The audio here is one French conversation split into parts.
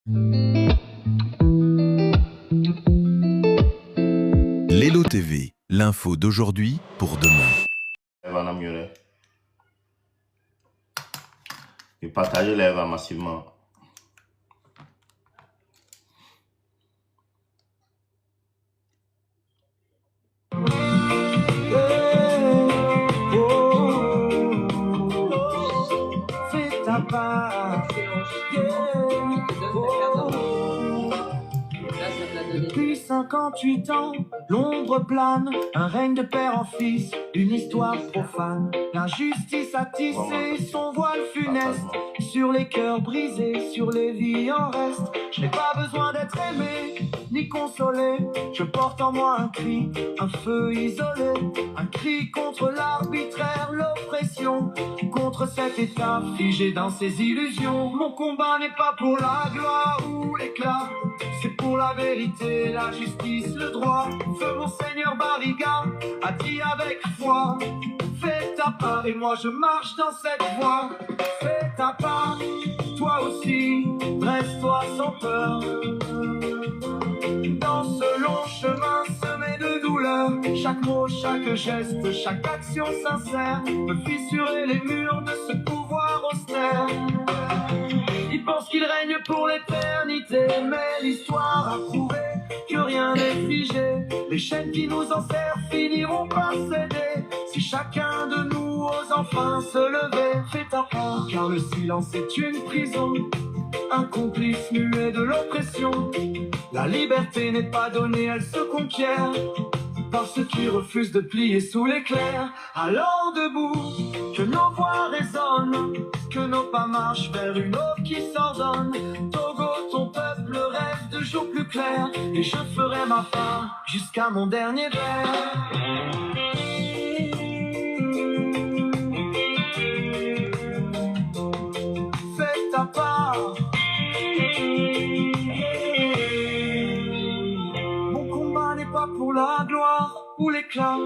Lelo TV, l'info d'aujourd'hui pour demain. Et partagez les massivement. Fais ta part. Depuis 58 ans, l'ombre plane, un règne de père en fils, une histoire profane. L'injustice a tissé son voile funeste sur les cœurs brisés, sur les vies en reste. Je n'ai pas besoin d'être aimé, ni consolé. Je porte en moi un cri, un feu isolé. Un cri contre l'arbitraire, l'oppression, contre cet état figé dans ses illusions. Mon combat n'est pas pour la gloire ou l'éclat, c'est pour la vérité, la justice, le droit. Feu Monseigneur Barriga a dit avec foi, fais ta part et moi je marche dans cette voie. Fais ta part, toi aussi, dresse-toi sans peur. Dans ce long chemin semé de douleur, chaque mot, chaque geste, chaque action sincère peut fissurer les murs de ce pouvoir austère. Ils pensent qu'il règne pour l'éternité, mais l'histoire a prouvé que rien n'est figé. Les chaînes qui nous enserrent finiront par céder. Si chacun de nous ose enfin se lever, fais ta part, car le silence est une prison, un complice muet de l'oppression. La liberté n'est pas donnée, elle se conquiert par ceux qui refusent de plier sous l'éclair. Alors debout, que nos voix résonnent, que nos pas marchent vers une aube qui s'ordonne. Togo, ton peuple rêve de jours plus clairs, et je ferai ma part jusqu'à mon dernier verre. Fais ta part. Mon combat n'est pas pour la gloire ou l'éclat,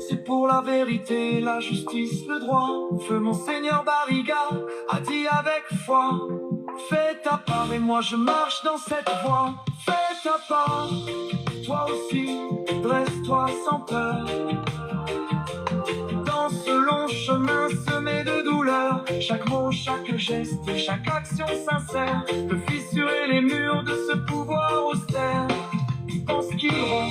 c'est pour la vérité, la justice, le droit. Feu Monseigneur Barriga a dit avec foi, fais ta part et moi je marche dans cette voie. Fais ta part, toi aussi, dresse-toi sans peur. Dans ce long chemin semé de douleur, chaque mot, chaque geste, chaque action sincère peut fissurer les murs de ce pouvoir austère. Ils pensent qu'ils auront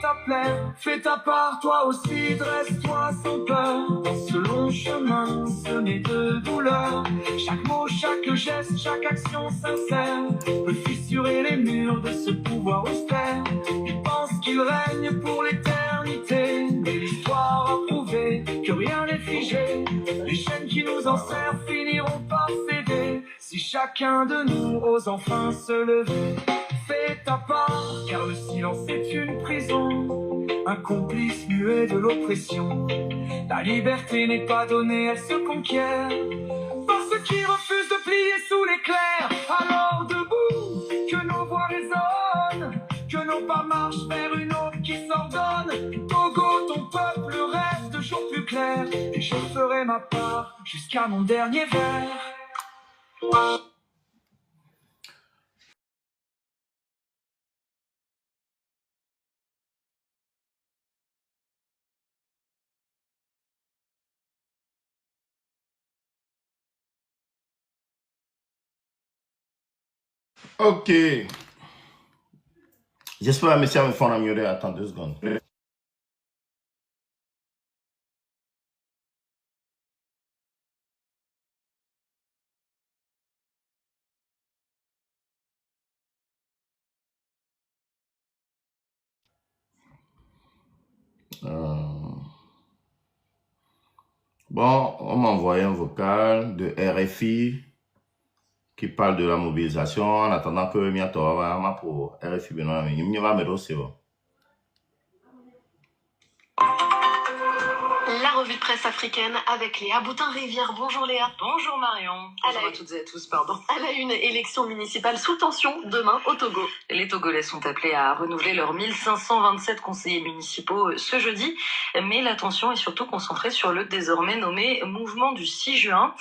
ta plaire, fais ta part, toi aussi, dresse-toi sans peur. Dans ce long chemin semé de douleur, chaque mot, chaque geste, chaque action sincère peut fissurer les murs de ce pouvoir austère. Ils pensent qu'ils règnent pour l'éternité, mais l'histoire a prouvé que rien n'est figé. Les chaînes qui nous enserrent finiront par céder. Si chacun de nous ose enfin se lever, fais ta part, car le silence est une prison, un complice muet de l'oppression. La liberté n'est pas donnée, elle se conquiert par ceux qui refusent de plier sous l'éclair. Alors debout, que nos voix résonnent, que nos pas marchent vers une aube qui s'ordonne. Togo, ton peuple rêve de jours plus clairs, et je ferai ma part jusqu'à mon dernier verre. Ok. J'espère que mes me font améliorer. Attends 2 secondes. Bon, on m'a envoyé un vocal de RFI qui parle de la mobilisation en attendant que bientôt pour RFI La revue de presse africaine avec Léa Boutin-Rivière. Bonjour Léa. Bonjour Marion. Bonjour à toutes et à tous, pardon. À la une, élection municipale sous tension demain au Togo. Les Togolais sont appelés à renouveler leurs 1527 conseillers municipaux ce jeudi, mais l'attention est surtout concentrée sur le désormais nommé mouvement du 6 juin.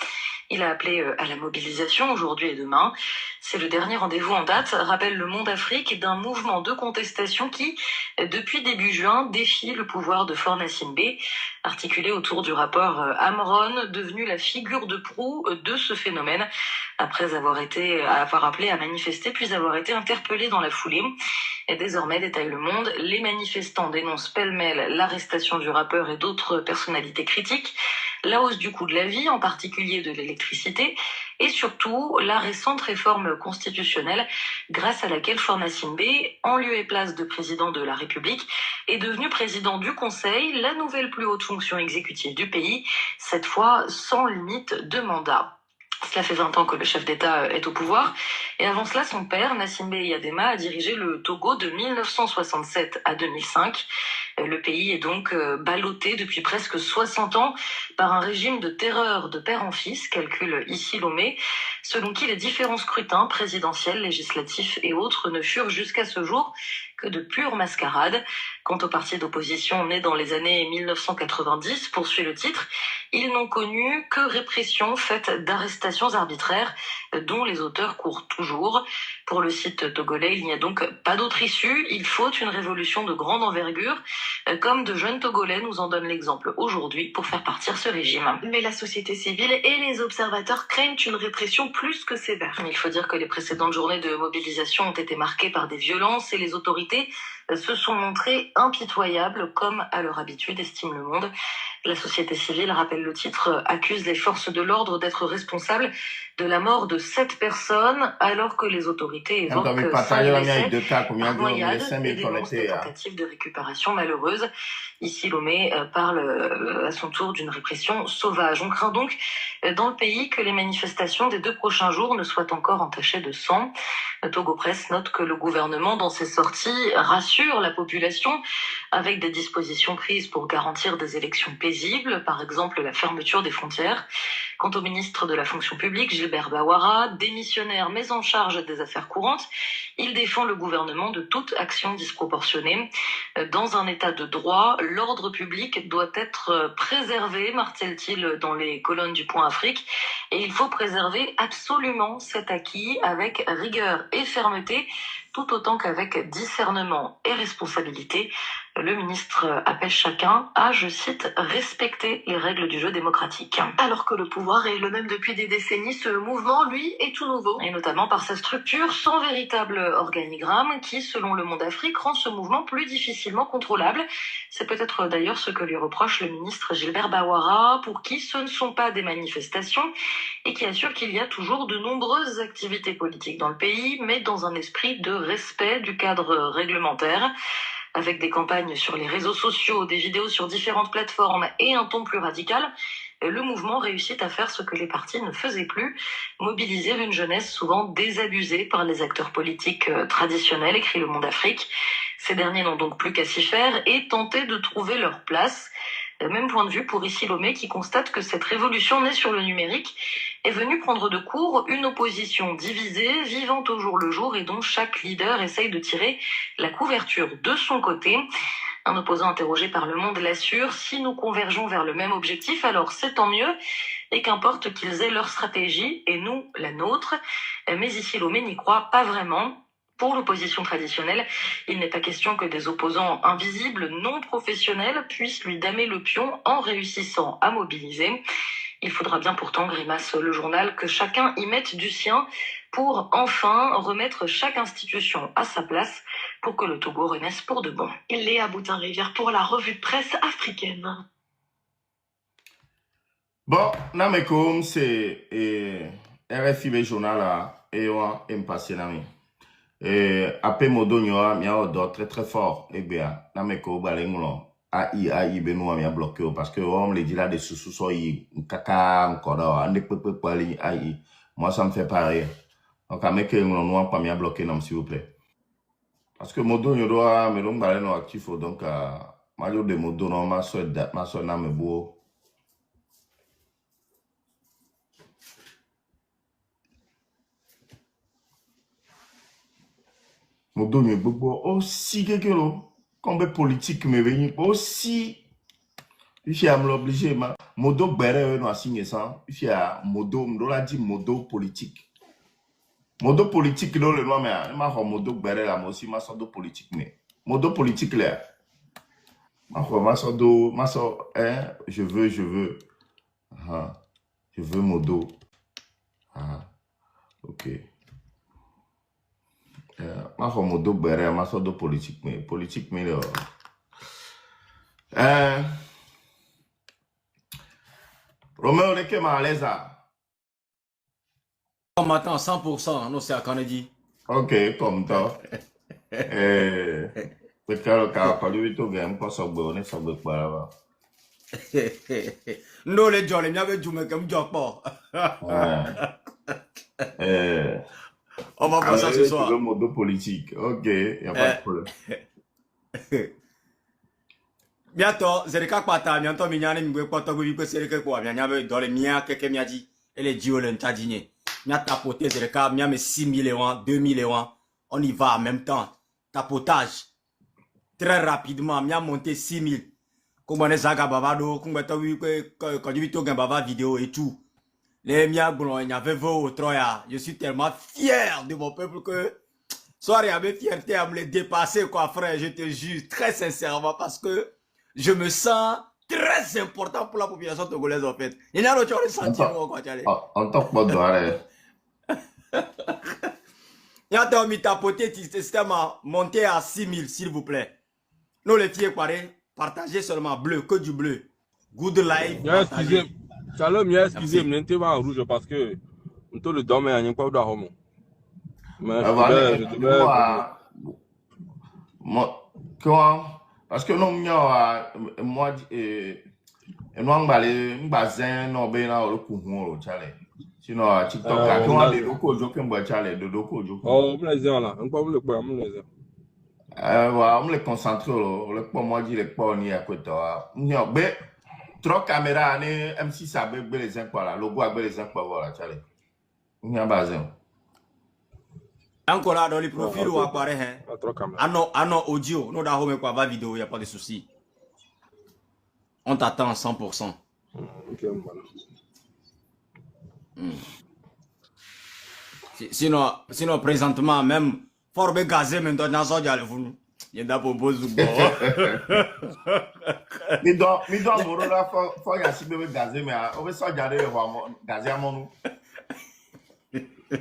Il a appelé à la mobilisation aujourd'hui et demain. C'est le dernier rendez-vous en date, rappelle Le Monde Afrique, d'un mouvement de contestation qui, depuis début juin, défie le pouvoir de Faure Gnassingbé, articulé autour du rapport Amron, devenu la figure de proue de ce phénomène, après avoir appelé à manifester, puis avoir été interpellé dans la foulée. Et désormais, détaille Le Monde, les manifestants dénoncent pêle-mêle l'arrestation du rappeur et d'autres personnalités critiques, la hausse du coût de la vie, en particulier de l'électricité, et surtout la récente réforme constitutionnelle grâce à laquelle Faure Gnassingbé, en lieu et place de président de la République, est devenu président du Conseil, la nouvelle plus haute fonction exécutive du pays, cette fois sans limite de mandat. Cela fait 20 ans que le chef d'État est au pouvoir. Et avant cela, son père, Gnassingbé Eyadema, a dirigé le Togo de 1967 à 2005. Le pays est donc ballotté depuis presque 60 ans par un régime de terreur de père en fils, calcule ici Lomé, selon qui les différents scrutins présidentiels, législatifs et autres ne furent jusqu'à ce jour que de pure mascarade. Quant aux partis d'opposition nés dans les années 1990, poursuit le titre, ils n'ont connu que répression faite d'arrestations arbitraires dont les auteurs courent toujours. Pour le site togolais, il n'y a donc pas d'autre issue, il faut une révolution de grande envergure, comme de jeunes Togolais nous en donnent l'exemple aujourd'hui pour faire partir ce régime. Mais la société civile et les observateurs craignent une répression plus que sévère. Il faut dire que les précédentes journées de mobilisation ont été marquées par des violences et les autorités se sont montrées impitoyables, comme à leur habitude, estime Le Monde. La société civile, rappelle le titre, accuse les forces de l'ordre d'être responsables de la mort de 7 personnes, alors que les autorités évoquent 5 décès par noyade et dénoncent des tentatives de récupération malheureuses. Ici, Lomé parle à son tour d'une répression sauvage. On craint donc dans le pays que les manifestations des 2 prochains jours ne soient encore entachées de sang. Togo Presse note que le gouvernement, dans ses sorties, rassure la population avec des dispositions prises pour garantir des élections paisibles, par exemple la fermeture des frontières. Quant au ministre de la fonction publique, Gilbert Bawara, démissionnaire mais en charge des affaires courantes, il défend le gouvernement de toute action disproportionnée. Dans un état de droit, l'ordre public doit être préservé, martèle-t-il dans les colonnes du Point Afrique, et il faut préserver absolument cet acquis avec rigueur et fermeté, tout autant qu'avec discernement et responsabilité. Le ministre appelle chacun à, je cite, respecter les règles du jeu démocratique. Alors que le pouvoir est le même depuis des décennies, ce mouvement, lui, est tout nouveau. Et notamment par sa structure sans véritable organigramme qui, selon Le Monde Afrique, rend ce mouvement plus difficilement contrôlable. C'est peut-être d'ailleurs ce que lui reproche le ministre Gilbert Bawara, pour qui ce ne sont pas des manifestations et qui assure qu'il y a toujours de nombreuses activités politiques dans le pays, mais dans un esprit de respect du cadre réglementaire. Avec des campagnes sur les réseaux sociaux, des vidéos sur différentes plateformes et un ton plus radical, le mouvement réussit à faire ce que les partis ne faisaient plus, mobiliser une jeunesse souvent désabusée par les acteurs politiques traditionnels, écrit Le Monde Afrique. Ces derniers n'ont donc plus qu'à s'y faire et tenter de trouver leur place. Même point de vue pour Issy Lomé qui constate que cette révolution née sur le numérique est venue prendre de court une opposition divisée, vivant au jour le jour et dont chaque leader essaye de tirer la couverture de son côté. Un opposant interrogé par Le Monde l'assure, si nous convergeons vers le même objectif, alors c'est tant mieux, et qu'importe qu'ils aient leur stratégie et nous la nôtre. Mais Issy Lomé n'y croit pas vraiment. Pour l'opposition traditionnelle, il n'est pas question que des opposants invisibles, non professionnels, puissent lui damer le pion en réussissant à mobiliser. Il faudra bien pourtant, grimace le journal, que chacun y mette du sien pour enfin remettre chaque institution à sa place pour que le Togo renaisse pour de bon. Léa Boutin-Rivière pour la revue de presse africaine. Bon, Namekom, c'est RFI le journal là, et on est passé là. Après Modonioa, il y a d'autres très fort. Et bien, Nameko Balenglo, AI, Benoît, il y a bloqué parce que on me dit là des sous-soyi, caca, encore là, on ne peut pas aller AI. Moi, ça me fait pas rire. Donc, à mec, on ne pas m'y bloqué, non, s'il vous plaît. Parce que Modonio doit, mais donc, baleno actif, donc, Mario de Modono, ma soeur, n'a beau. Mon donné beaucoup aussi quelque chose comme politique me vient aussi il faut me l'obliger Modo Bere, nous a signé ça. Il y a Modo, on l'a dit Modo politique. Modo politique, dans le nom, mais je suis Modo Bere, là, moi aussi, je suis politique. Mais Modo politique, là. Je veux. Ah, je veux Modo. Ah, ok. Je suis Modo Bere, je suis politique. Mais politique, mais Roméo, on est à l'aise. On m'attend 100%, non, c'est à Kennedy. Ok, comme ça. Peut-être quand tu es game, quand ça on ça pas là-bas. Non, les gens, les miens veulent jouer comme Jock pas. On va voir ça ce soir. Le mode politique. Ok, il n'y a pas de problème. Bientôt, c'est le cas pata, bientôt, mignane, m'gwe poto gwe que c'est le cas quoi, mignane, dans les miens, quelqu'un m'a dit, et les dios l'entadine. M'a tapoté, c'est le cas, mignane, 6 000 euros, 2 000 euros, on y va en même temps. Tapotage. Très rapidement, mignane monté 6 000. Comme on est zaga babado, comme on quand tu vis baba vidéo et tout. Les miens, bon, il y avait 20 au Troya. Je suis tellement fier de mon peuple que, soir, il y avait fierté à me les dépasser, quoi, frère, je te jure, très sincèrement, parce que, je me sens très important pour la population togolaise en fait. Il y a d'autres sentiments quoi, Tchale. En tant que mode d'arrêt. Il y a d'autres mis tapoter système à monter à 6 000 s'il vous plaît. Nous les filles pareil, partagez seulement bleu, que du bleu. Good life. Excusez, Shalom, excusez-moi, n'était pas en rouge parce que on le dormait à n'importe quoi d'homme. Mais moi, comment? Parce que non, moi, nous allons baser nos bénins au couron, Tchale. Sinon, TikTok, on a des locaux, je peux Tchale, de locaux. Oh, on les a là, on peut le prendre, on les a. On les concentre, le pas moi, dit les pas on y a côté. Mais, trop caméra, M6 a bé les impôts là, logo a bé les impôts, voilà, Tchale. On y a basé. Encore là dans les profils où apparaît non audio, non dans home quoi va vidéo, y a pas de souci. On t'attend à 100%. Ok, voilà. Sinon présentement même fort be gazé maintenant dans ça diale vous. Il y a d'abord beau zubo. Mi do moro là faut y a si be gazé mais on veut ça diale gazé à mon.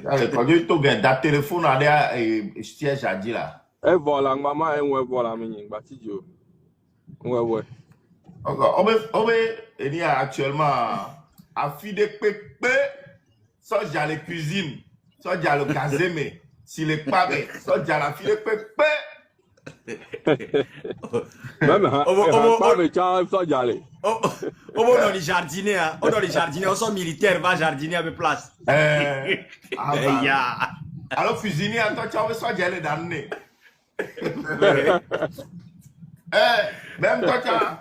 Allez, quand tu as un téléphone à siège à dire là. Et voilà, maman, et ouais, voilà, mais Batidio. Ouais. On veut actuellement à fille de pépé, ça j'ai la cuisine, ça j'ai le gazé, mais si les pas, ça j'ai la fille de pépé. Même, pas mais ça j'ai allé. On va dans les jardiniers, on sont militaires, va jardiner à mes places. Alors, cuisinier, toi, tu as ça, j'allais dans le nez. Même toi, tu as.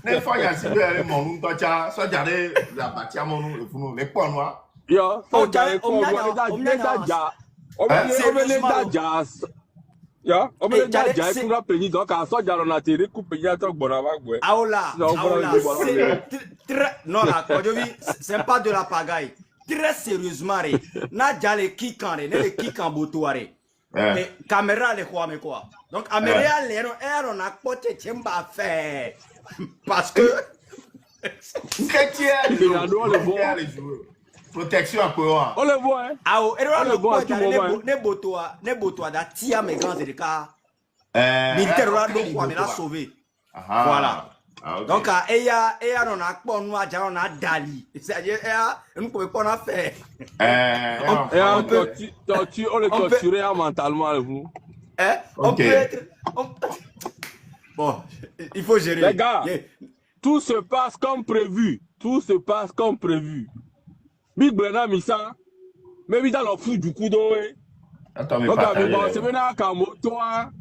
Les fois, il y a si peu de mon nom, toi, tu as ça, j'allais la bâtie à mon nom, les points noirs. Yo, ça, j'allais pour moi, on me l'a dit, pour payer, donc, à ça, j'allais en atterrir, couper, à toi, bon, avant, ouais. Aola, non, là, quand je dis, c'est pas de la pagaille. Très sérieusement, n'a jamais qui quand les qui quand boutouaré. Caméra les quoi mais quoi. Donc caméra les on a côté tchemba fait parce que protection à quoi. On le voit hein. Ah oh, on le voit ne botoa da tia mes grands de cas. Militaire là donc quoi mais la sauver. Voilà. Donc, il y a on a quoi nous on a Dali. C'est-à-dire, on ne peut pas en faire. On le torturer mentalement, vous. On peut être. Bon, il faut gérer. Les gars, tout se passe comme prévu. Big Brena Missa, mais dans le fou du coup d'eau. Attends, mais c'est maintenant quand toi,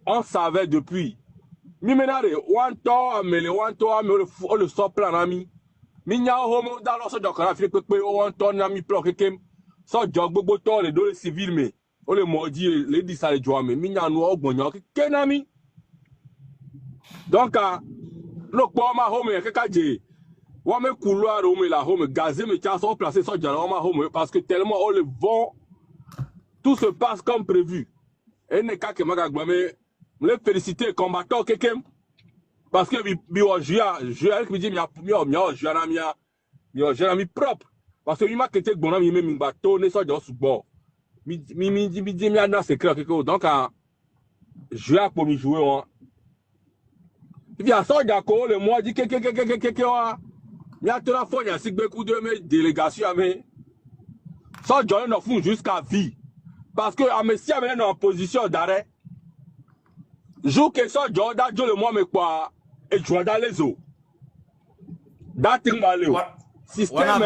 on savait depuis. Mimenare, on le sort plein ami. Minya homo dans l'os de la fille que on tourne ami bloqué kem. So jog bobo to les deux civils mais on le maudit les dit ça les joie mais minya no ogbonyo kenami. Donc, no kwa ma home kaka je. Wa me couloir home la home gazé me tiens sont placés sur Jana ma home parce que tellement on le vend, tout se passe comme prévu. Et ne ka ke maga gbame, me féliciter combattant quelqu'un parce que bi o jia qui dit mi propre parce que il m'a quitté bon mi me bateau ne so jo subo. Mi na secret quelque donc jouer pour mi jouer on. Il y a ça d'accord le moi dit que il y a tout la fois il y a beaucoup de mes délégations mais ça John ne font jusqu'à vie parce que à messi amené en position d'arrêt jour que ça John da le moi mais quoi et jouer dans les eaux dating malé système on a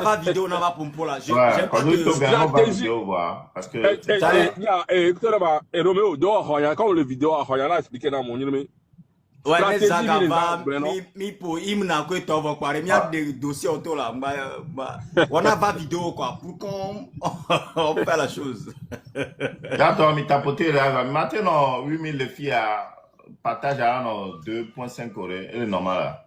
va vidéo on a va pompo là j'aime pas stratégie parce que écoutez là et Roméo dehors quand le vidéo a là expliquer dans mon numéro. Ouais, mais ça va, mi pour imna ko to va quoi, mi a des dossiers autour là, on a pas vidéo quoi, pour qu'on on fait la chose. J'attends mi tapoter là, maintenant 8000 les filles à partage à 2.5 Corée, c'est normal là.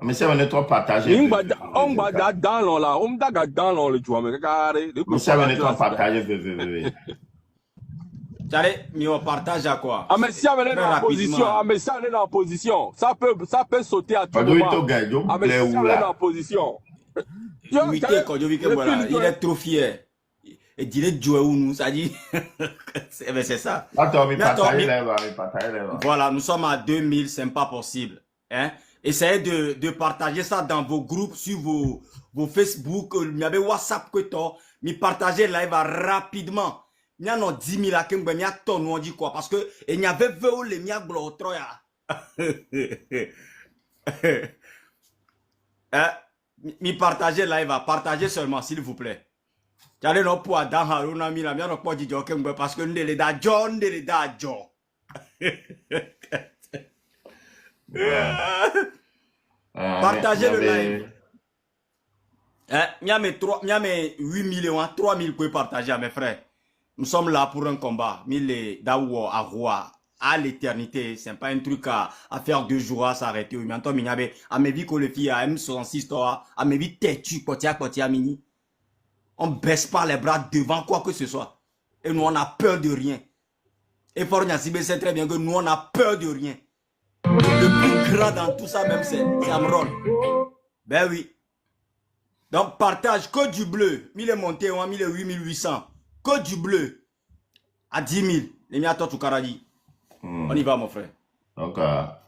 Mais c'est on est trop partagé. On va dans là, on va dans le joueur mais carré. Mais c'est on est trop partagé. Allez, mais on partage à quoi? Ah mais si on est dans la position, on est dans la position, ça peut sauter à tout moment. Ah mais si on est dans la position. Il est trop fier. Et dire jouer où nous, ça dit. C'est ça. Attends, mais partagez. Voilà, nous sommes à 2000, c'est pas possible. Hein? Essayez de partager ça dans vos groupes, sur vos Facebook, il y avait WhatsApp que toi, mais partagez live rapidement. Il y a 10 000 à qui il y a ton on dit quoi parce que il y avait véo les mia glotro ya. Mi partager live, partagez seulement s'il vous plaît. J'allais non pour dans haruna mi la mia non pas dit que parce que ndele da John ndele da John. Partagez le live. Il y a mes 8 millions, 3 000 pour partager à mes frères. Nous sommes là pour un combat. Mais d'aouo à roi à l'éternité, c'est pas un truc à faire 2 jours à s'arrêter. Mais attends, il y avait à mes vies que les filles à M66 toi, à mes vies têtu potia mini. On baisse pas les bras devant quoi que ce soit. Et nous on a peur de rien. Et pour Niasibé c'est très bien que nous on a peur de rien. Le plus grand dans tout ça même c'est Amron. Ben oui. Donc partage que du bleu. 1000 est monté, 1000 est 8800. Que du bleu à 10 000. Les miens tout Karadi. On y va, mon frère. Donc, on va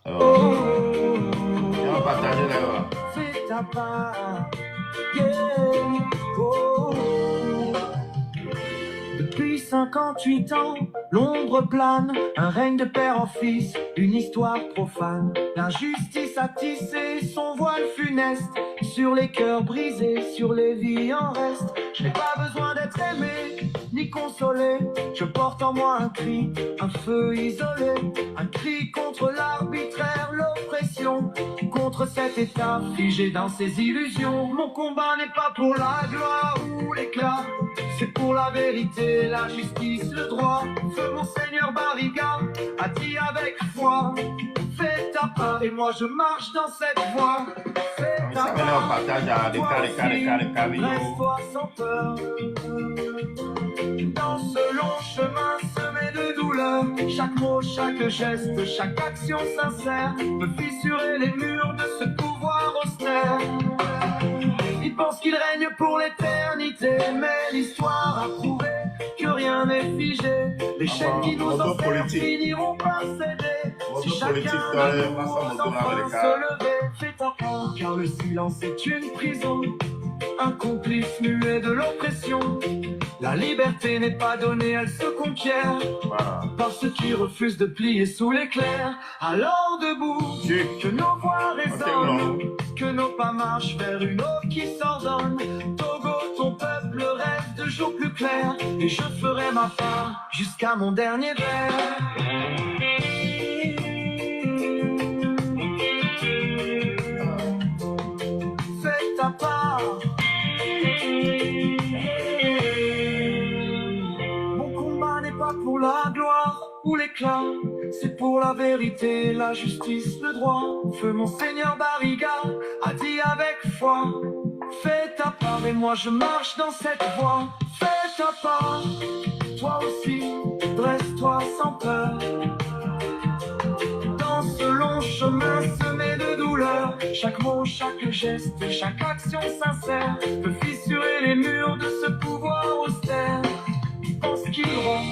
partager là. Fais ta part. Depuis 58 ans, l'ombre plane, un règne de père en fils, une histoire profane. L'injustice a tissé son voile funeste sur les cœurs brisés, sur les vies en reste. Je n'ai pas besoin d'être aimé, ni consolé. Je porte en moi un cri, un feu isolé. Un cri contre l'arbitraire, l'oppression, contre cet état figé dans ses illusions. Mon combat n'est pas pour la gloire ou l'éclat, c'est pour la vérité, la justice, le droit. Feu Monseigneur Barriga a dit avec foi, fais ta part et moi je marche dans cette voie. Fais ta part, reste-toi sans peur. Dans ce long chemin semé de douleur, chaque mot, chaque geste, chaque action sincère peut fissurer les murs de ce pouvoir austère. Il pense qu'il règne pour l'éternité, mais l'histoire a prouvé que rien n'est figé. Les chaînes qui nous enferment finiront par céder. Si chacun de nous ose enfin se lever, fais ta part, car le silence est une prison, un complice muet de l'oppression. La liberté n'est pas donnée, elle se conquiert par ceux qui refusent de plier sous l'éclair. Alors debout, que nos voix résonnent, que nos pas marchent vers une eau qui s'ordonne. Togo, ton peuple rêve de jours plus clairs, et je ferai ma part jusqu'à mon dernier verre. Fais ta part. Mon combat n'est pas pour la gloire ou l'éclat, c'est pour pour la vérité, la justice, le droit. Feu Monseigneur Barriga a dit avec foi, fais ta part et moi je marche dans cette voie. Fais ta part, toi aussi, dresse-toi sans peur. Dans ce long chemin semé de douleur, chaque mot, chaque geste, chaque action sincère peut fissurer les murs de ce pouvoir austère. Pense qu'ils vont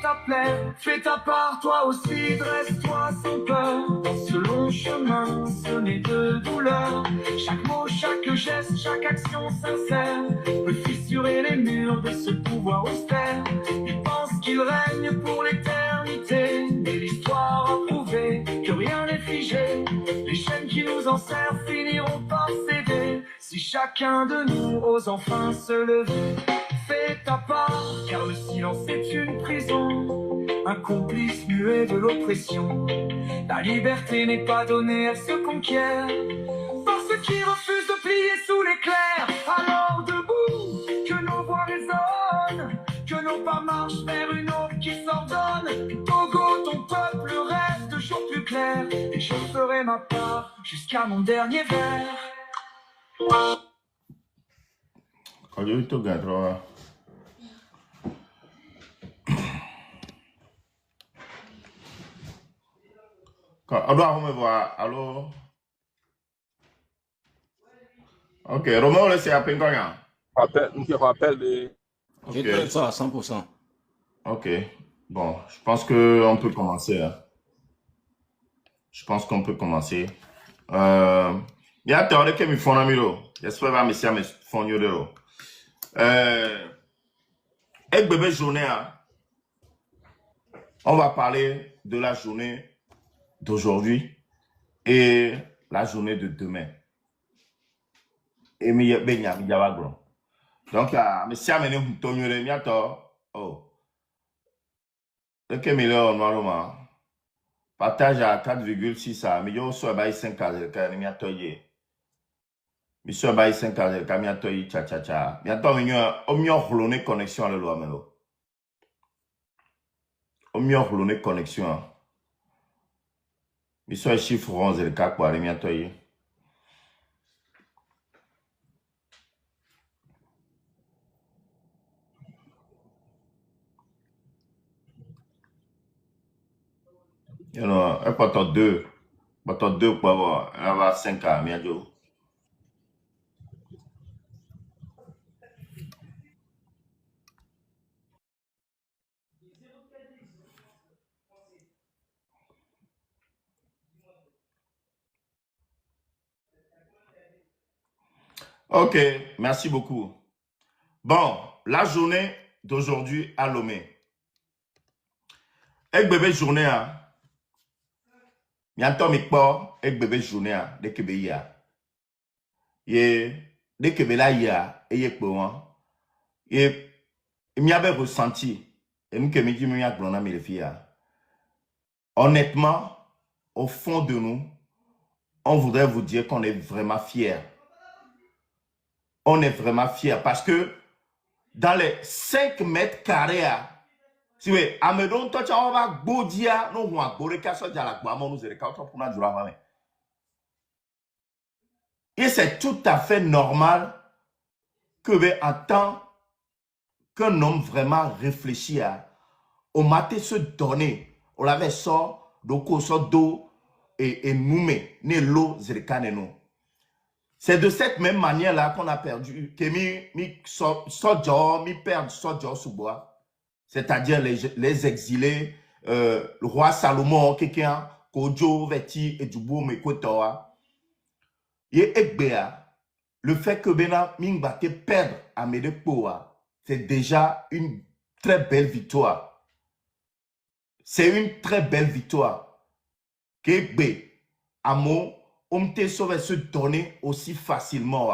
t'appeler, fais ta part, toi aussi, dresse-toi sans peur. Dans ce long chemin semé de douleur, chaque mot, chaque geste, chaque action sincère peut fissurer les murs de ce pouvoir austère. Ils pensent qu'ils règnent pour l'éternité, mais l'histoire a prouvé que rien n'est figé. Les chaînes qui nous enserrent finiront par céder si chacun de nous ose enfin se lever. Fais ta part, car le silence est une prison, un complice muet de l'oppression. La liberté n'est pas donnée, elle se conquiert par ceux qui refusent de plier sous l'éclair. Alors debout, que nos voix résonnent, que nos pas marchent vers une aube qui s'ordonne. Togo, ton peuple rêve de jours plus clairs, et je ferai ma part jusqu'à mon dernier verre. Quand je te regarde, on doit me voir. Allô? Ok, Romain, laissez à peine. Rappel de... Je te ça à 100%. Ok, bon, je pense qu'on peut commencer. Hein. Je pense qu'on peut commencer. Il y a théorie qui me font un miro. J'espère que monsieur me font un miro. Et bébé journée, hein, on va parler de la journée d'aujourd'hui et la journée de demain. Et mi benya mi jawagro. Donc monsieur amene tonure mi ato oh. Le million normalement partage à 4,6 à million so ba 5 ka mi atoye. Mi so ba 5 ka mi atoye cha cha cha. Mi ato mi o mi ohlone connexion le lo amelo. O mi ohlone connexion. Mi so chiffre 11 le ka kwa mi atoye. You know, elle porte 2 pour avoir, elle va 5 ans, miajo. Ok, merci beaucoup. Bon, la journée d'aujourd'hui à Lomé. Et bébé journée, hein. Mianto mikpo ek bébé journée de kebe ya. Ye de kebe la ya et ye kpo ye mi avait ressenti et mi ke mi di mi aglona mi le fia. Honnêtement, au fond de nous, on voudrait vous dire qu'on est vraiment fiers. On est vraiment fiers parce que dans les 5 mètres carrés, si vous voulez, Amedon, toi, tu vas gaudia, non, on va gaudia, ça, la guamon, nous, pour nous, et c'est tout à fait normal que, en tant qu'un homme vraiment réfléchi au matin se donner, on l'avait sort, donc, sort d'eau, et noumé, né l'eau, zérekaneno. C'est de cette même manière-là qu'on a perdu, que mi sort, mi perd, sort, sous bois. C'est-à-dire les exilés, le roi Salomon, quelqu'un, Kojo, Veti, et Djoubo, Mekotoa. Et Ekbea, le fait que Bena Mingbate perdre à Medepoa, c'est déjà une très belle victoire. C'est une très belle victoire. Qu'Ekbe, Amo, Omte sauve se donner aussi facilement.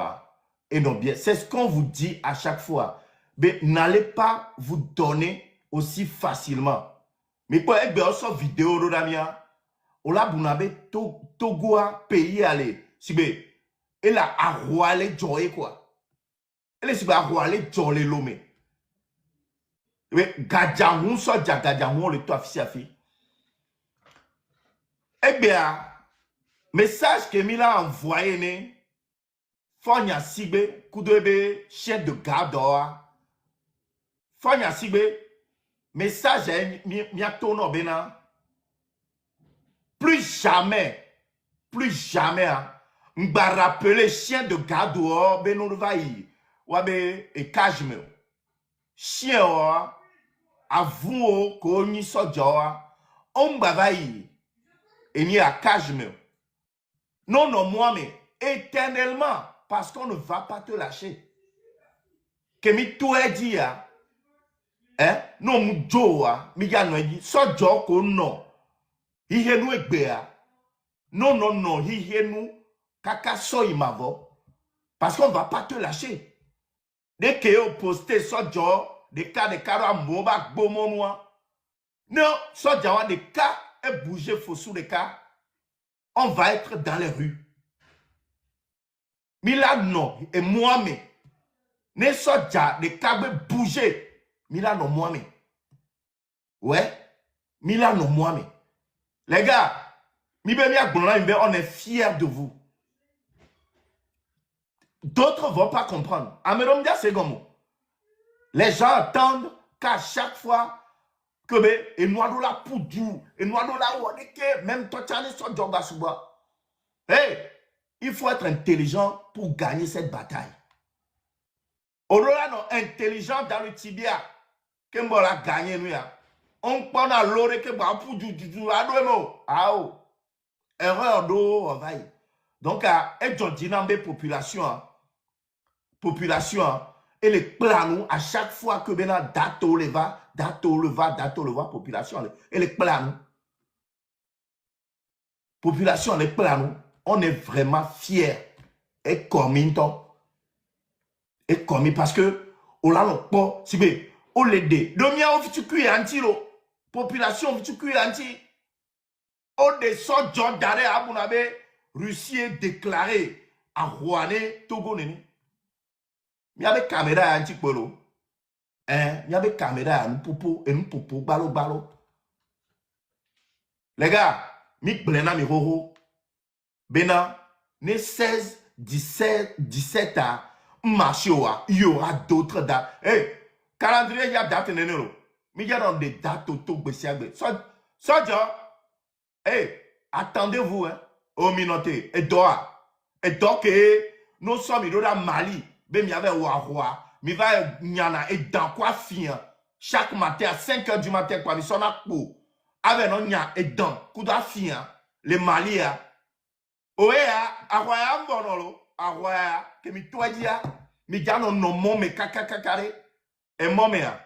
Et non bien, c'est ce qu'on vous dit à chaque fois. Mais n'allez pas vous donner aussi facilement. Mais pour être bien sur vidéo de Damien, on l'a bounabe Togoa pays aller. Si bien, elle a arroilé Joye quoi. Elle est arroilé Joye Lomé. Mais Gadjahun soit Gadjahun le toi fils. Eh bien, message que Mila a envoyé, né, Fonya Sigbe, Koudebe, chef de garde, Fonya Sigbe, message, Miatono Bena, plus jamais, hein, m'ba rappeler chien de garde, Benon Vaï, Wabe, et Kajme, chien, avou, Koni Sodja, on bavaï, et ni à Kajme. Non, non, moi, mais éternellement, parce qu'on ne va pas te lâcher. Que mi tout est dit, hein, non, mon Joe, mi gano dit, so Joe ko non, hi nous ekbea, non, hi nous, kaka so imavo, parce qu'on ne va pas te lâcher. Dès que vous postez so Joe, des cas de carreaux à moba, bomonoa, non, so Joe, des cas, et bouger, faut sous les cas, on va être dans les rues. Mila non, et moi, mais, ne soja, de cabe bouger. Mila non, moi, mais. Ouais, Mila non, moi, mais. Les gars, on est fiers de vous. D'autres ne vont pas comprendre. Amédomdia, c'est comme les gens attendent qu'à chaque fois que et nous avons la poudre, et nous avons la ouadeke, même toi, tu as les soja suba. Hey, il faut être intelligent pour gagner cette bataille. Au-delà non intelligent dans le tibia, que nous avons gagné nous. On prend à l'oré que pour du adomo. Ah oh. Erreur d'eau, on va y. Donc, à dynamique population, et les plans, à chaque fois que ben dato le va, population, et les plans. Population, les plans, on est vraiment fiers. Et commis, parce que, on l'a pas, si bien, on l'aide. Le mien, on fait cuire anti, population, on fait cuire anti. On descend John d'arrêt à Bounabe, Russie est déclaré à Rouané, Togo, Nini. Il y avait caméra anti polo. Il y avait caméra à nous popo, et nous popo, balo. Les gars, mi blena mi roho. Bena, ne 16, 17 ans, marché, il y aura d'autres dates. Hey, calendrier, il y a date, nénéro. Mais il y a des dates auto, bessiagbe. Ça, hey, attendez-vous, hein, au minoté, et doa. Et donc, nous sommes dans Mali, mais il y avait Ouaroua, mais il va y en a, et dans quoi fin, chaque matin, à 5 h du matin, quoi, ils sont à pour. Avec non, et dans, coup de fin, les Maliens. Oya, Aroya mbonolo, Aroya, que mi toi dia, mi gano no mome kakakakare, et momea.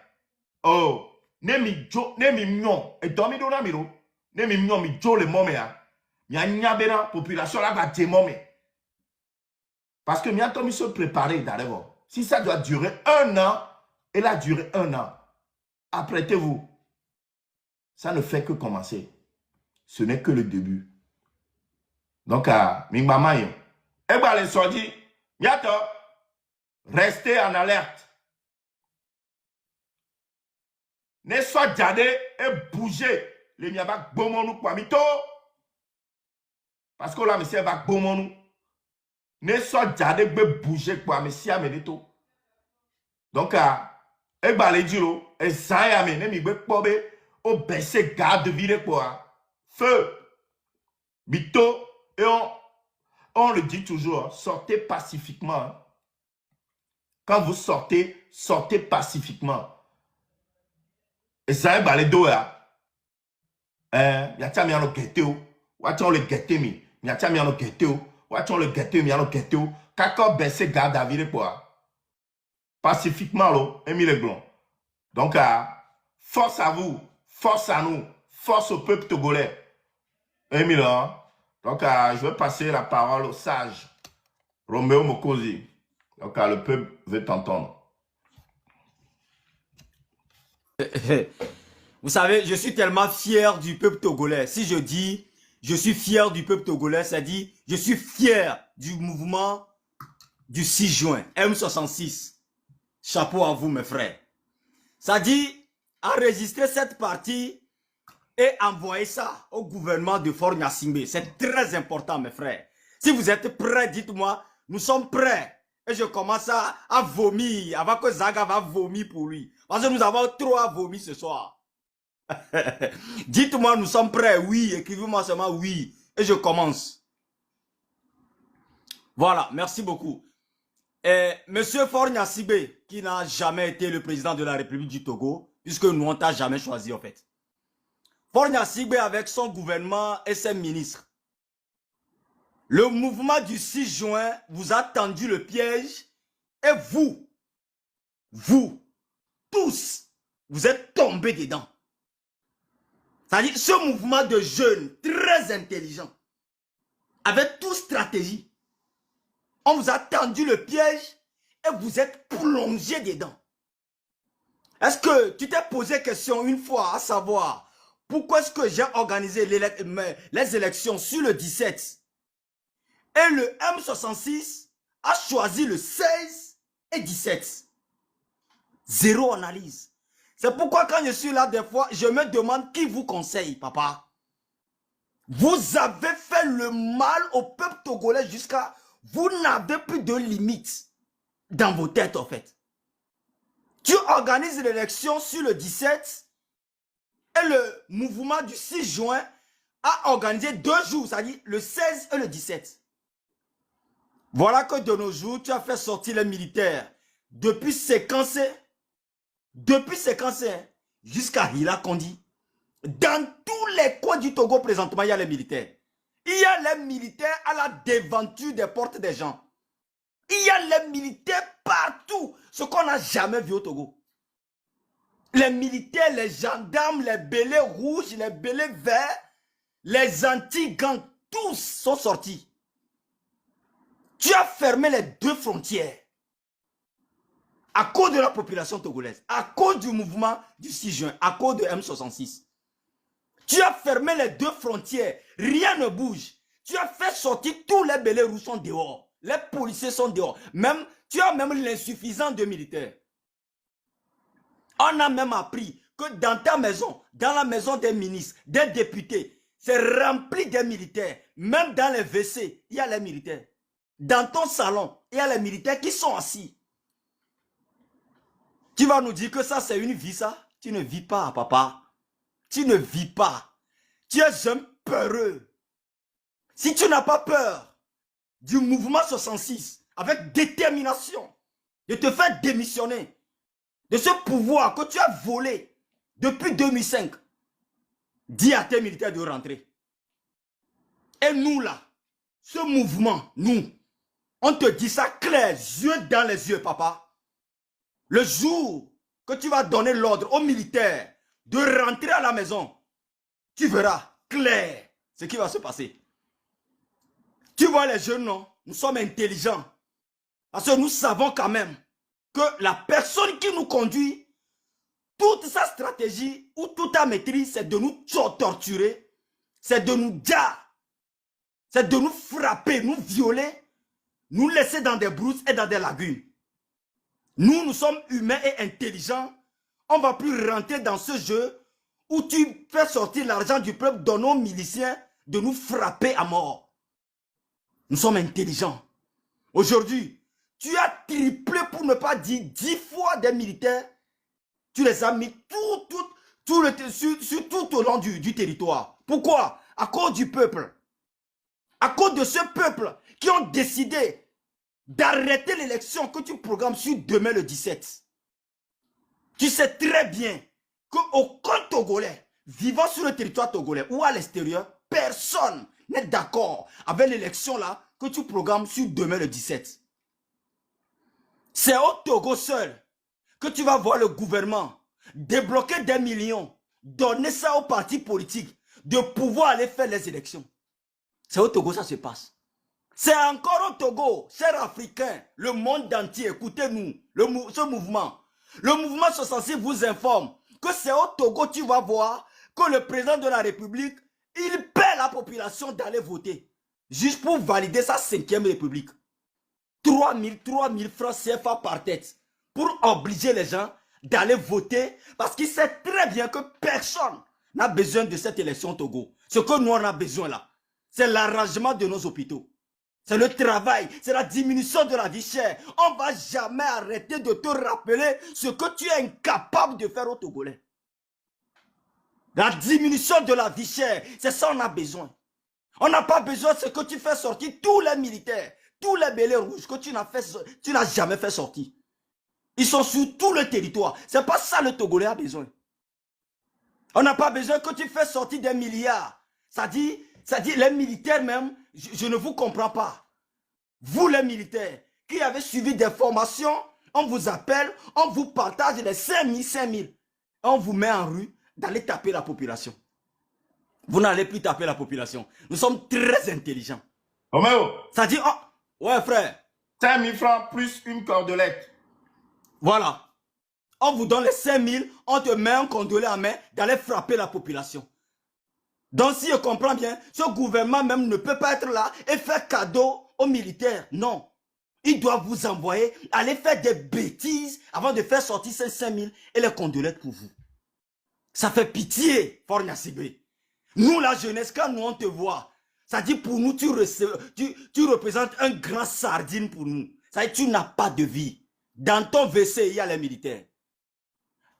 Oh, ne mi jo, ne mi mignon, et domi do na miro, ne mi mignon, mi jo le momea. Mi a nyabena, population là va te mome. Parce que mi a tomi se préparer d'abord. Si ça doit durer 1 an, elle a duré 1 an. Apprêtez-vous. Ça ne fait que commencer. Ce n'est que le début. Donc, Mingmamayo. Et bien, les soldats, restez en alerte. Ne soyez jadé et bougez. Les miabak bomonou kwa mito. Parce que là, monsieur va bomonou. Ne soyez jadé et bougez kwa monsieur amédito. Donc, et bien, les diro, et ça y amène, mi bek pobe, au baisser garde de vide quoi. Feu. Bito. Et on le dit toujours, sortez pacifiquement. Quand vous sortez, sortez pacifiquement. Et ça est balé d'eau. Y'a mis en ghetto. Watch on le ghetto mi. Y'a mis en ghetto. Watch on le ghetto mi en ghetto. Kako baissé garde à vide quoi. Pacifiquement l'eau. Et mis les blonds. Donc, force à vous. Force à nous. Force au peuple togolais. Et mis là. Donc, je vais passer la parole au sage, Roméo Mokosi. Donc, le peuple veut t'entendre. Vous savez, je suis tellement fier du peuple togolais. Si je dis, je suis fier du peuple togolais, ça dit, je suis fier du mouvement du 6 juin, M66. Chapeau à vous, mes frères. Ça dit, enregistrer cette partie et envoyez ça au gouvernement de Fort Gnassingbé. C'est très important, mes frères. Si vous êtes prêts, dites-moi, nous sommes prêts. Et je commence à vomir avant que Zaga va vomir pour lui. Parce que nous avons trop à vomir ce soir. Dites-moi, nous sommes prêts. Oui, écrivez-moi seulement oui. Et je commence. Voilà, merci beaucoup. Monsieur Fort Gnassingbé, qui n'a jamais été le président de la République du Togo, puisque nous, on t'a jamais choisi en fait. Fort Gnassingbé avec son gouvernement et ses ministres. Le mouvement du 6 juin vous a tendu le piège et vous, tous, vous êtes tombés dedans. C'est-à-dire ce mouvement de jeunes très intelligents, avec toute stratégie, on vous a tendu le piège et vous êtes plongés dedans. Est-ce que tu t'es posé question une fois à savoir pourquoi est-ce que j'ai organisé les élections sur le 17 et le M66 a choisi le 16 et 17? Zéro analyse. C'est pourquoi quand je suis là des fois, je me demande qui vous conseille, papa. Vous avez fait le mal au peuple togolais jusqu'à... Vous n'avez plus de limites dans vos têtes en fait. Tu organises l'élection sur le 17 et le mouvement du 6 juin a organisé 2 jours, c'est-à-dire le 16 et le 17. Voilà que de nos jours, tu as fait sortir les militaires depuis séquencé jusqu'à Hila Kondi. Dans tous les coins du Togo présentement, il y a les militaires. Il y a les militaires à la devanture des portes des gens. Il y a les militaires partout. Ce qu'on n'a jamais vu au Togo. Les militaires, les gendarmes, les bélets rouges, les bélets verts, les anti-gangs, tous sont sortis. Tu as fermé les 2 frontières. À cause de la population togolaise. À cause du mouvement du 6 juin. À cause de M66. Tu as fermé les 2 frontières. Rien ne bouge. Tu as fait sortir tous les bélets rouges sont dehors. Les policiers sont dehors. Même, tu as même l'insuffisance de militaires. On a même appris que dans ta maison, dans la maison des ministres, des députés, c'est rempli de militaires. Même dans les WC, il y a les militaires. Dans ton salon, il y a les militaires qui sont assis. Tu vas nous dire que ça, c'est une vie, ça? Tu ne vis pas, papa. Tu ne vis pas. Tu es un peureux. Si tu n'as pas peur du mouvement 66, avec détermination, de te faire démissionner, de ce pouvoir que tu as volé depuis 2005, dis à tes militaires de rentrer. Et nous là, ce mouvement, nous, on te dit ça clair, yeux dans les yeux, papa. Le jour que tu vas donner l'ordre aux militaires de rentrer à la maison, tu verras clair ce qui va se passer. Tu vois les jeunes, non? Nous sommes intelligents. Parce que nous savons quand même que la personne qui nous conduit, toute sa stratégie ou toute sa maîtrise, c'est de nous torturer, c'est de nous dire, c'est de nous frapper, nous violer, nous laisser dans des brousses et dans des lagunes. Nous sommes humains et intelligents. On ne va plus rentrer dans ce jeu où tu fais sortir l'argent du peuple, donner aux miliciens de nous frapper à mort. Nous sommes intelligents. Aujourd'hui, tu as triplé, pour ne pas dire 10 fois des militaires. Tu les as mis tout au long du territoire. Pourquoi? À cause du peuple. À cause de ce peuple qui ont décidé d'arrêter l'élection que tu programmes sur demain le 17. Tu sais très bien qu'aucun Togolais vivant sur le territoire togolais ou à l'extérieur, personne n'est d'accord avec l'élection là que tu programmes sur demain le 17. C'est au Togo seul que tu vas voir le gouvernement débloquer des millions, donner ça aux partis politiques, de pouvoir aller faire les élections. C'est au Togo ça se passe. C'est encore au Togo, chers Africains, le monde entier, écoutez-nous, ce mouvement. Le mouvement 66 vous informe que c'est au Togo tu vas voir que le président de la République, il paie la population d'aller voter. Juste pour valider sa 5e République. 3 000 francs CFA par tête. Pour obliger les gens d'aller voter. Parce qu'il sait très bien que personne On a besoin de cette élection au Togo. Ce que nous on a besoin là, c'est l'arrangement de nos hôpitaux. C'est le travail, c'est la diminution de la vie chère. On ne va jamais arrêter de te rappeler ce que tu es incapable de faire aux Togolais. La diminution de la vie chère, c'est ça qu'on a besoin. On n'a pas besoin de ce que tu fais sortir tous les militaires, tous les bélets rouges que tu n'as jamais fait sortir. Ils sont sur tout le territoire. C'est pas ça le Togolais a besoin. On n'a pas besoin que tu fasses sortir des milliards. Ça dit les militaires même, je ne vous comprends pas. Vous les militaires, qui avez suivi des formations, on vous appelle, on vous partage les 5000. On vous met en rue d'aller taper la population. Vous n'allez plus taper la population. Nous sommes très intelligents. Roméo. Ça dit, oh, ouais frère. 5000 francs plus une cordelette. Voilà. On vous donne les 5000, on te met un condolé à main d'aller frapper la population. Donc si je comprends bien, ce gouvernement même ne peut pas être là et faire cadeau aux militaires. Non. Il doit vous envoyer aller faire des bêtises avant de faire sortir ces 5000 et les condolettes pour vous. Ça fait pitié, Fort Gnassingbé. Nous, la jeunesse, quand nous on te voit, ça dit pour nous, tu représentes un grand sardine pour nous. Ça dit tu n'as pas de vie. Dans ton WC, il y a les militaires.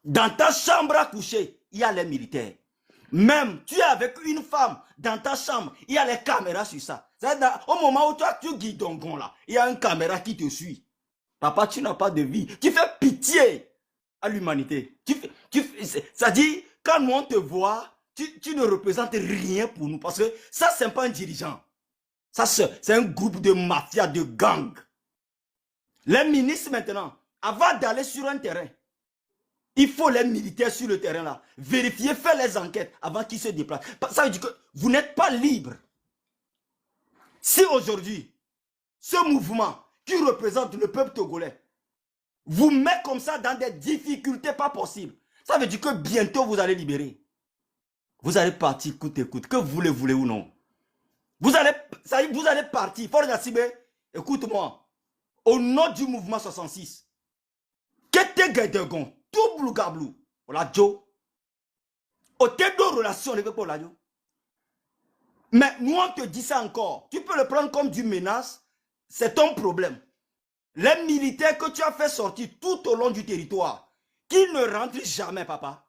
Dans ta chambre à coucher, il y a les militaires. Même, tu es avec une femme dans ta chambre, il y a les caméras sur ça. Au moment où toi, tu guides ton gon là, il y a une caméra qui te suit. Papa, tu n'as pas de vie. Tu fais pitié à l'humanité. Ça dit, quand nous on te voit, tu ne représentes rien pour nous. Parce que ça, c'est pas un dirigeant. Ça, c'est un groupe de mafia, de gang. Les ministres maintenant, avant d'aller sur un terrain, il faut les militaires sur le terrain là, vérifier, faire les enquêtes avant qu'ils se déplacent. Ça veut dire que vous n'êtes pas libre. Si aujourd'hui, ce mouvement qui représente le peuple togolais vous met comme ça dans des difficultés pas possibles, ça veut dire que bientôt vous allez libérer. Vous allez partir coûte et coûte, que vous le voulez ou non. Vous allez partir. Fort Gnassingbé, écoute-moi. Au nom du mouvement 66, Kete Guedegon, tout blougablou, la Joe, au deux relations avec la Joe. Mais nous on te dit ça encore. Tu peux le prendre comme du menace, c'est ton problème. Les militaires que tu as fait sortir tout au long du territoire, qu'ils ne rentrent jamais, papa.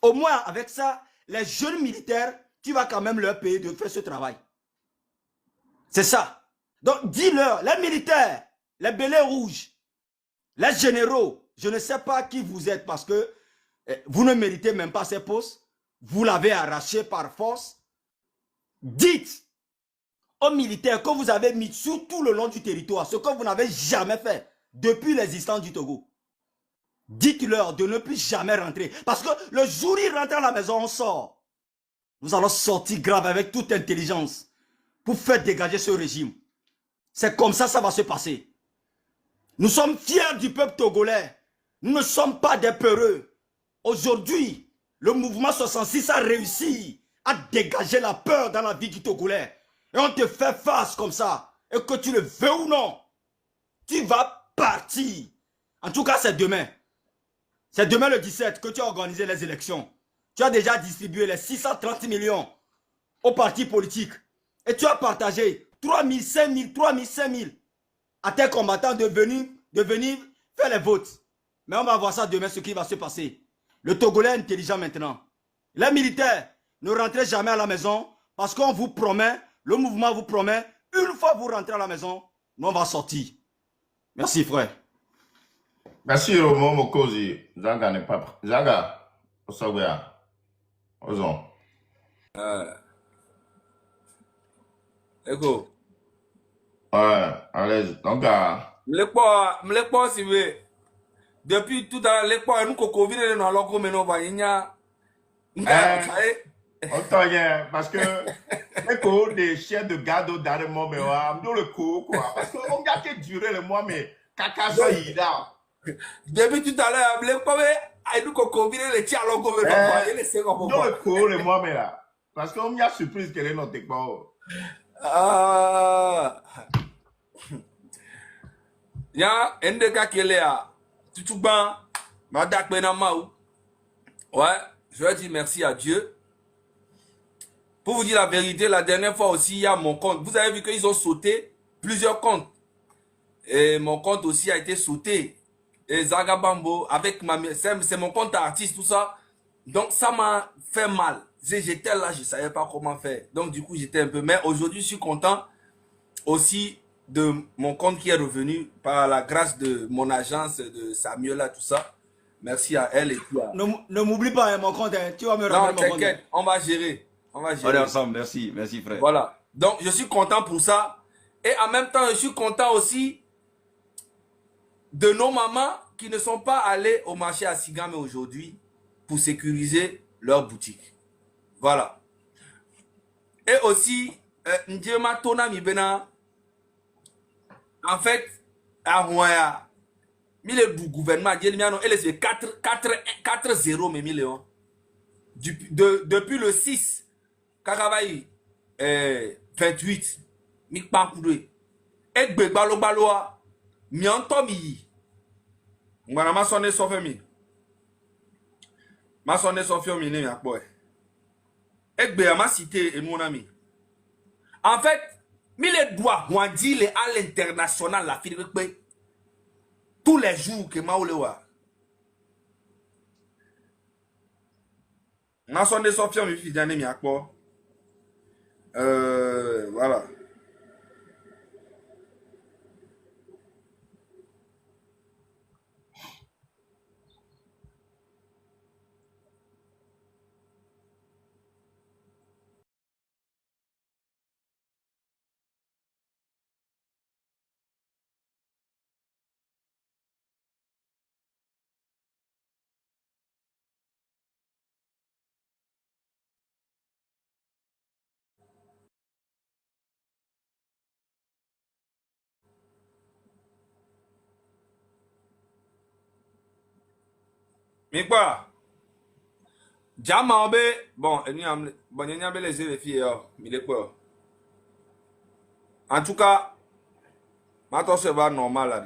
Au moins avec ça, les jeunes militaires, tu vas quand même leur payer de faire ce travail. C'est ça. Donc dis-leur, les militaires, les bélets rouges, les généraux, je ne sais pas qui vous êtes parce que vous ne méritez même pas ces postes. Vous l'avez arraché par force. Dites aux militaires que vous avez mis sur tout le long du territoire, ce que vous n'avez jamais fait depuis l'existence du Togo. Dites-leur de ne plus jamais rentrer. Parce que le jour où ils rentrent à la maison, on sort. Nous allons sortir grave avec toute intelligence pour faire dégager ce régime. C'est comme ça, ça va se passer. Nous sommes fiers du peuple togolais. Nous ne sommes pas des peureux. Aujourd'hui, le mouvement 66 a réussi à dégager la peur dans la vie du Togolais. Et on te fait face comme ça. Et que tu le veux ou non, tu vas partir. En tout cas, c'est demain. C'est demain le 17 que tu as organisé les élections. Tu as déjà distribué les 630 millions aux partis politiques. Et tu as partagé 3 000, 5 000, 3 000, 5 000 à tes combattants de venir faire les votes. Mais on va voir ça demain, ce qui va se passer. Le Togolais est intelligent maintenant. Les militaires, ne rentrez jamais à la maison parce qu'on vous promet, le mouvement vous promet, une fois que vous rentrez à la maison, nous on va sortir. Merci frère. Merci Romo Mokozi. Zaga n'est pas... Zaga, Osagwea. Ozon. Eko. Ouais, allez, donc... Mlekpo si we. Depuis tout à l'heure, nous Covid est dans l'eau comme nous voyons. Autant bien, parce que les cours des chiens de garde d'arrêtement, mais nous le cours, quoi. Parce qu'on a fait durer le mois, mais caca, ça y est là. Depuis tout à l'heure, nous Covid les tiens à l'eau comme nous voyons. Nous le cours, le mois, mais là. Parce qu'on a surprise qu'elle est notre école. Ya, ende ka kele ya. Tutuban, ma dak pe na ma ou. Ouais, Je vais dire merci à Dieu. Pour vous dire la vérité, la dernière fois aussi, il y a mon compte. Vous avez vu qu'ils ont sauté plusieurs comptes. Et mon compte aussi a été sauté. Et Zagabambo, avec c'est mon compte artiste, tout ça. Donc ça m'a fait mal. J'étais là, je ne savais pas comment faire. Donc du coup, j'étais un peu... Mais aujourd'hui, je suis content aussi de mon compte qui est revenu par la grâce de mon agence, de Samuela, tout ça. Merci à elle et puis à... Ne m'oublie pas, hein, mon compte. Hein. Tu vas me Non, rappeler mon compte. t'inquiète, on va gérer. On va On est gérer. ensemble, merci. Merci, frère. Voilà. Donc, je suis content pour ça. Et en même temps, je suis content aussi de nos mamans qui ne sont pas allées au marché à Sigame aujourd'hui pour sécuriser leur boutique. Voilà. Et aussi, Ndiema Tona Mibena, en fait, à Mouaya, le gouvernement, elle est 4-0, mais millions. Depuis le 6, Kakabayi, 28, Mikpa Koudoué, Ekbe Balo Baloa, Miantomi, Mwana sonné son famille. Ma sonné son famille, n'est pas boy. Ekbe ma cité et mon ami. En fait, mille doigts, on dit les à l'international, la fille de tous les jours que ma oulewa. Ma sonné son famille, fille d'année, mi akbo. Voilà. Mais quoi? Jamaobe, bon, il y a les filles, il est quoi? En tout cas, maintenant c'est va normal là.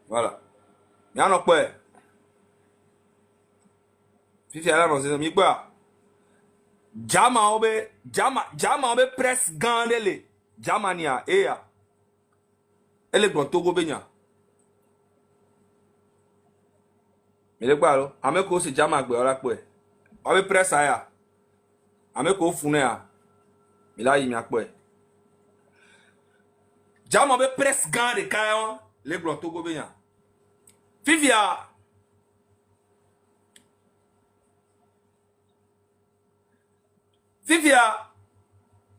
Voilà. Il y a un quoi? Fifi là dans ses amis quoi? Jamaobe presse gandele. Jamania, eya. Elle est dans Togo Benya. Mais le quoi, Ameko c'est Jama Gbe, on quoi. On presse à ya. Ameko fune ya. Mais là, il y a quoi? Jamaobe presse gandele, kayon. Les blancs Togo Benya. Fifia. Fifia.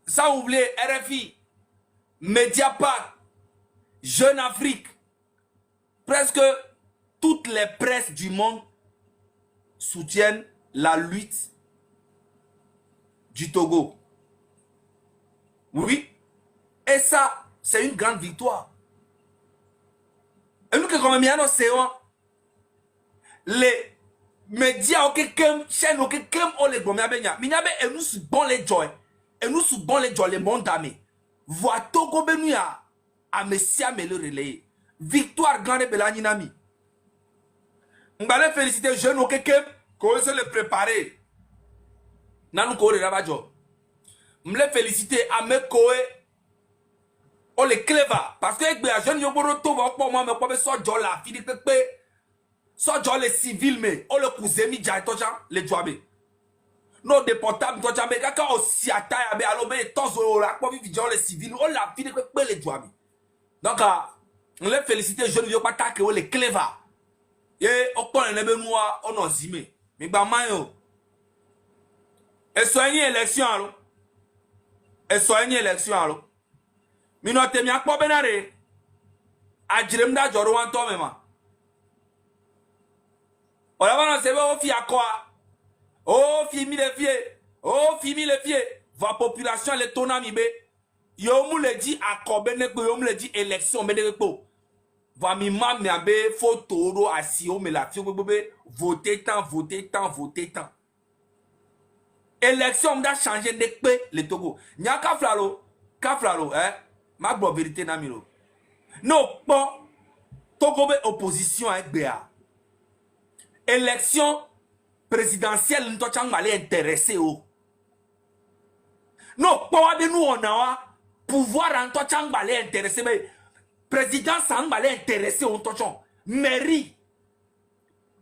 Ça oublie RFI. Mediapart. Jeune Afrique. Presque toutes les presses du monde soutiennent la lutte du Togo. Oui. Et ça, c'est une grande victoire. Et nous qui comme bien c'est les médias chaînes on les gomia benya. Minyabe et nous sous bon les joy. Et nous sous bon les joy les mondes d'amé. Voix Togo benuya à Messia me le relayer. Victoire grande belanami. On va féliciter jeunes au Kekem, qu'on se le préparer. Nan nous correr rabajo. On va féliciter à mes coé. On les clever. Parce que les jeunes yoboro to va pour moi, mais comme ça, j'en la fini pepe. Ça, j'en les civils, mais on le cousin mi jai toja, les joabe. Non, déportable, toja, mais quand on s'y attaque, mais alors, mais tant sur la quoi, j'en les civils, on la fini pepe les joabe. Donc, on les féliciter jeunes yoboro ta que on les clever. Et on prend les noix, on a zimé. Mais bah mayo. Et soigner élection alors. Et soigner élection alors. Mais non t'es bien quoi benare. Adjirem da joro wan to mema. On va non c'est au fi à quoi. Oh fi mi les fier. Oh fi mi les fier. Va population les tonami be. Yo mu le dit à kobene ko yo mu le dit élection benere ko. Va mi mam mi abe photo asio me la fio bebe voter tant. Élection m'a changé de pe le Togo. Nya kaflalo ma bo vérité na miro. Non bon Togo be opposition avec Béa. Élection présidentielle nous t'en intéressé oh. Non, pas de nous on a pouvoir en toi t'en intéressé mais président sans intéressé on t'en mairie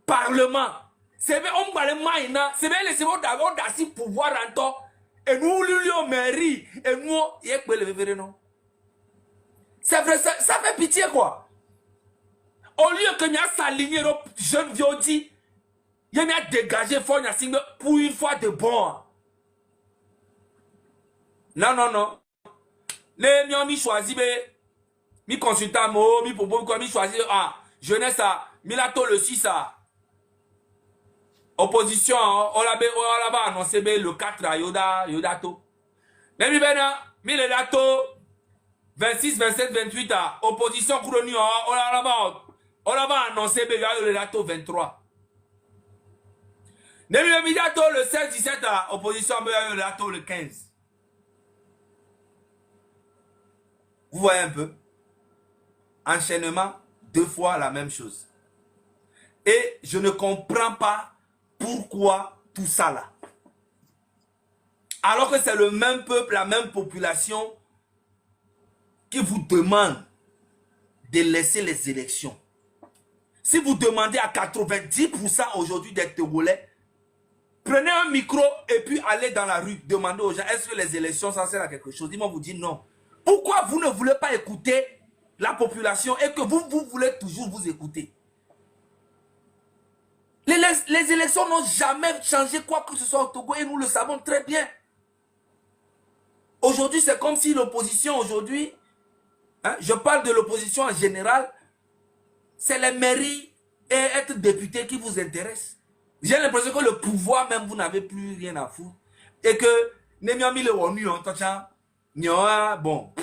parlement c'est bien on va le maïna c'est bien les c'est d'abord d'assez pouvoir en toi et nous lui mairie et nous y est que le verre non c'est vrai ça fait pitié quoi au lieu que nous s'aligner aux jeunes vieux dit il y a dégagé fort pour une fois de bon. Non. Les miens mi choisi mi consultant mo mi popo quoi mi choisi jeunesse ça mi lato le 6 ça. Opposition on l'a annoncé le 4 à Yodato. Mais mi bena mi le dato 26 27 28 à opposition couronu on l'a annoncé le dato 23. Le dato le 16 17 à opposition le dato le 15. Vous voyez un peu? Enchaînement, 2 fois la même chose. Et je ne comprends pas pourquoi tout ça là. Alors que c'est le même peuple, la même population qui vous demande de laisser les élections. Si vous demandez à 90% aujourd'hui des Togolais, prenez un micro et puis allez dans la rue, demandez aux gens, est-ce que les élections ça sert à quelque chose? Ils vont vous dire non. Pourquoi vous ne voulez pas écouter la population et que vous voulez toujours vous écouter? Les élections n'ont jamais changé quoi que ce soit au Togo et nous le savons très bien. Aujourd'hui, c'est comme si l'opposition aujourd'hui, je parle de l'opposition en général, c'est les mairies et être député qui vous intéressent. J'ai l'impression que le pouvoir même, vous n'avez plus rien à foutre. Et que, bon,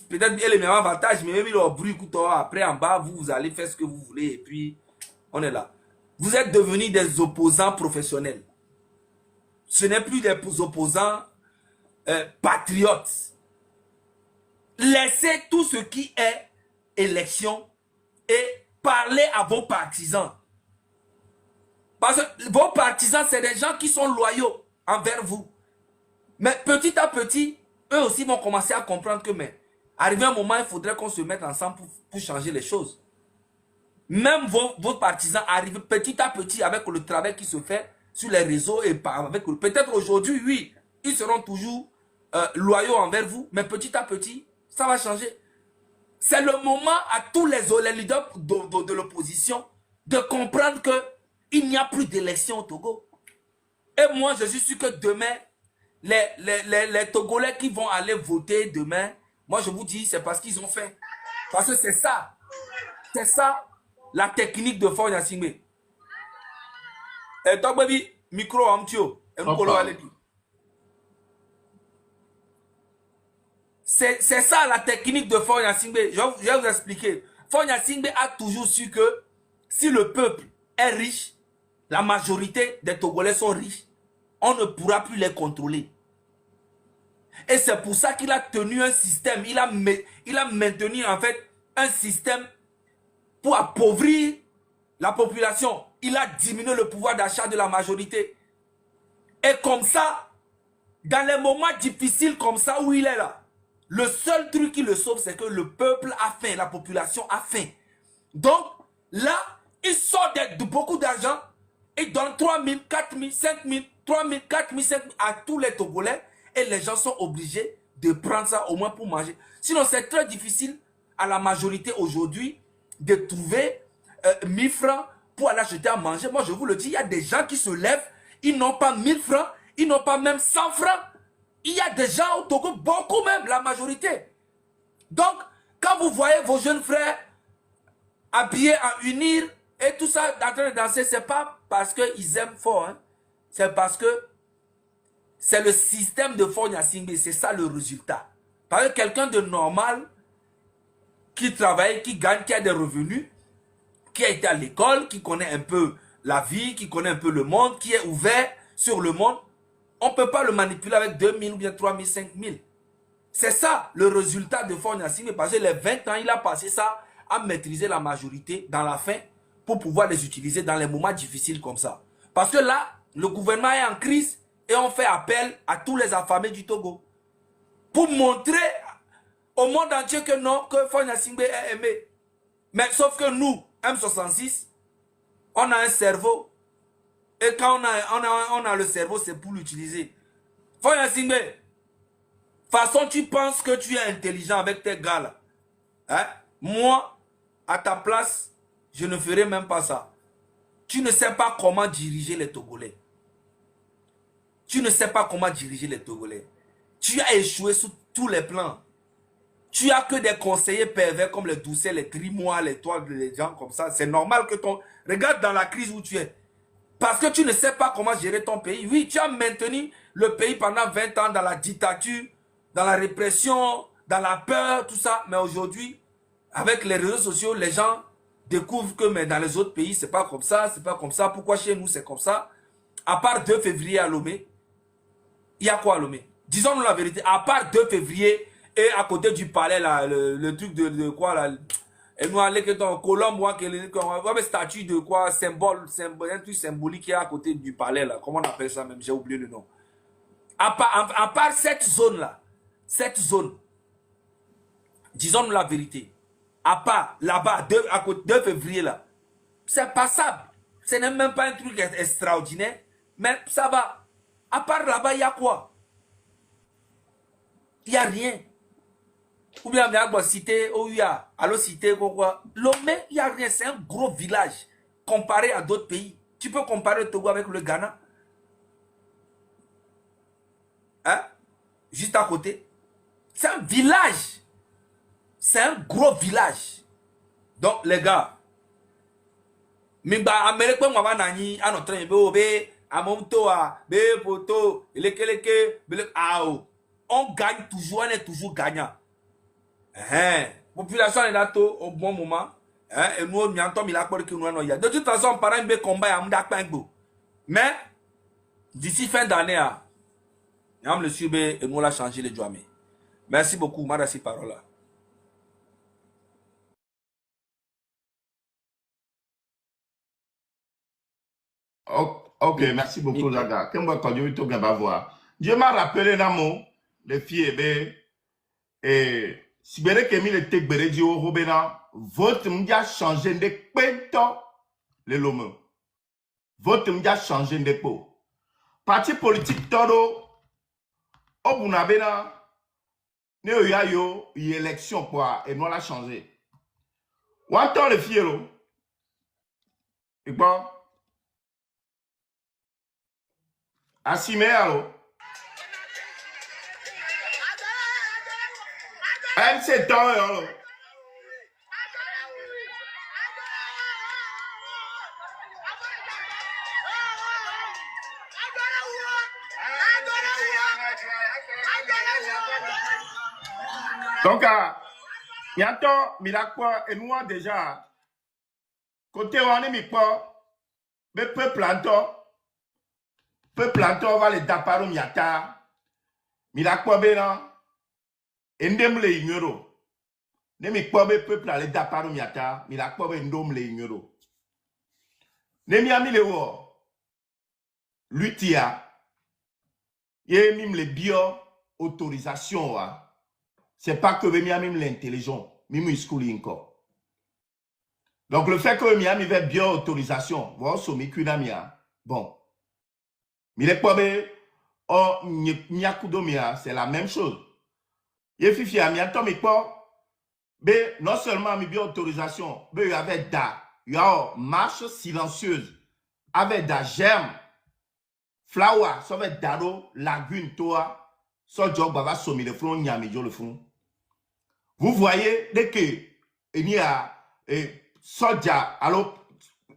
peut-être il y a les mêmes avantages, mais même il y a un bruit après en bas, vous allez faire ce que vous voulez et puis on est là. Vous êtes devenus des opposants professionnels. Ce n'est plus des opposants patriotes. Laissez tout ce qui est élection et parlez à vos partisans. Parce que vos partisans, c'est des gens qui sont loyaux envers vous. Mais petit à petit, eux aussi vont commencer à comprendre que, mais, arrivé un moment, il faudrait qu'on se mette ensemble pour changer les choses. Même vos partisans arrivent petit à petit avec le travail qui se fait sur les réseaux et avec peut-être aujourd'hui, oui, ils seront toujours loyaux envers vous, mais petit à petit, ça va changer. C'est le moment à tous les leaders de l'opposition de comprendre que il n'y a plus d'élection au Togo. Et moi, je suis sûr que demain, les Togolais qui vont aller voter demain, moi je vous dis, c'est parce qu'ils ont faim. Parce que c'est ça. C'est ça la technique de Faure Gnassingbé. Et toi, baby, micro en tio. C'est ça la technique de Faure Gnassingbé. Je vais vous expliquer. Faure Gnassingbé a toujours su que si le peuple est riche, la majorité des Togolais sont riches, on ne pourra plus les contrôler. Et c'est pour ça qu'il a tenu un système, il a maintenu en fait un système pour appauvrir la population. Il a diminué le pouvoir d'achat de la majorité. Et comme ça, dans les moments difficiles comme ça où il est là, le seul truc qui le sauve, c'est que le peuple a faim, la population a faim. Donc, là, il sort de beaucoup d'argent, il donne 3 000, 4 000, 5 000, 3 000, 4 000, 5 000 à tous les Togolais et les gens sont obligés de prendre ça au moins pour manger. Sinon, c'est très difficile à la majorité aujourd'hui de trouver 1000 francs pour aller acheter à manger. Moi, je vous le dis, il y a des gens qui se lèvent, ils n'ont pas 1000 francs, ils n'ont pas même 100 francs. Il y a des gens au Togo, beaucoup même, la majorité. Donc, quand vous voyez vos jeunes frères habillés en unir et tout ça en train de danser, c'est pas parce qu'ils aiment fort, hein. C'est parce que c'est le système de Faure Gnassingbé, c'est ça le résultat. Parce que quelqu'un de normal qui travaille, qui gagne, qui a des revenus, qui a été à l'école, qui connaît un peu la vie, qui connaît un peu le monde, qui est ouvert sur le monde, on ne peut pas le manipuler avec 2000 ou bien 3000, 5000. C'est ça le résultat de Faure Gnassingbé, parce que les 20 ans, il a passé ça à maîtriser la majorité dans la faim pour pouvoir les utiliser dans les moments difficiles comme ça. Parce que là, le gouvernement est en crise et on fait appel à tous les affamés du Togo pour montrer au monde entier que non, que Fonya Singbe est aimé. Mais sauf que nous, M66, on a un cerveau. Et quand on a le cerveau, c'est pour l'utiliser. Fonya Singbe, de toute façon, tu penses que tu es intelligent avec tes gars là. Hein? Moi, à ta place, je ne ferai même pas ça. Tu ne sais pas comment diriger les Togolais. Tu ne sais pas comment diriger les Togolais. Tu as échoué sur tous les plans. Tu as que des conseillers pervers comme les Doucet, les Grimoire, les toi, les gens comme ça. C'est normal que ton... Regarde dans la crise où tu es. Parce que tu ne sais pas comment gérer ton pays. Oui, tu as maintenu le pays pendant 20 ans dans la dictature, dans la répression, dans la peur, tout ça. Mais aujourd'hui, avec les réseaux sociaux, les gens découvrent que mais dans les autres pays, c'est pas comme ça, c'est pas comme ça. Pourquoi chez nous, c'est comme ça? À part 2 février à Lomé, il y a quoi à Lomé? Disons-nous la vérité. À part 2 février et à côté du palais, là, le truc de quoi là? Et nous allons que ton Colombe, une statue de quoi, symbole, un truc symbolique qui est à côté du palais là. Comment on appelle ça même? J'ai oublié le nom. À part cette zone là, cette zone, disons-nous la vérité. À part là-bas, à côté 2 février là, c'est passable. Ce n'est même pas un truc extraordinaire, mais ça va. À part là-bas, il y a quoi? Il n'y a rien. Ou bien, il y a cité, ou il y a, allô cité, quoi. Lomé, il n'y a rien. C'est un gros village comparé à d'autres pays. Tu peux comparer le Togo avec le Ghana? Hein? Juste à côté. C'est un village. C'est un gros village. Donc, les gars, Mimba Amérique, moi, nani, à notre train, à mon toa, bé, poto, on gagne toujours, on est toujours gagnant. Population est là au bon moment. Et nous, on a de toute façon, par exemple, combat, mais d'ici fin d'année, on le suivre et nous l'a changé les Djouamé. Merci beaucoup, Marassi Parola. Ok, merci beaucoup, Zaga. Dieu m'a rappelé Namo, les filles, et si vous avez mis le texte de Robena, votre média a changé de pento le lome. Votre média a changé de peau. Parti politique todo, au Bunabena, ne yo y élection quoi, et nous l'a changé. Ou attends les filles, et bon, Assime alors. Elle s'est alors. Donc, bientôt, Mirakwa et nous déjà, côté on est Mikwa, mais peuple va les daparo miata, Mirakwa bena. Endem le ignoro. Ne mi kpobe peuple ale daparo miata, mi la kpobe ndom le ignoro. Ne mi ami le wo. Lutia. Ye mim le bio autorisation wa. C'est pas que mi ami l'intelligent, mi school encore. Donc le fait que mi ami ve bio autorisation, wo so mi kunamia. Bon. Mi le kpobe o nyakudomia, c'est la même chose. Et fifi a mis un temps, mais non seulement mis bien autorisation, mais il y avait da, il y a marche silencieuse, avec da germe, flower, ça va dado, lagune, toi, ça job va sommer le front, nyami le front. Vous voyez, dès que il y a soja, alors,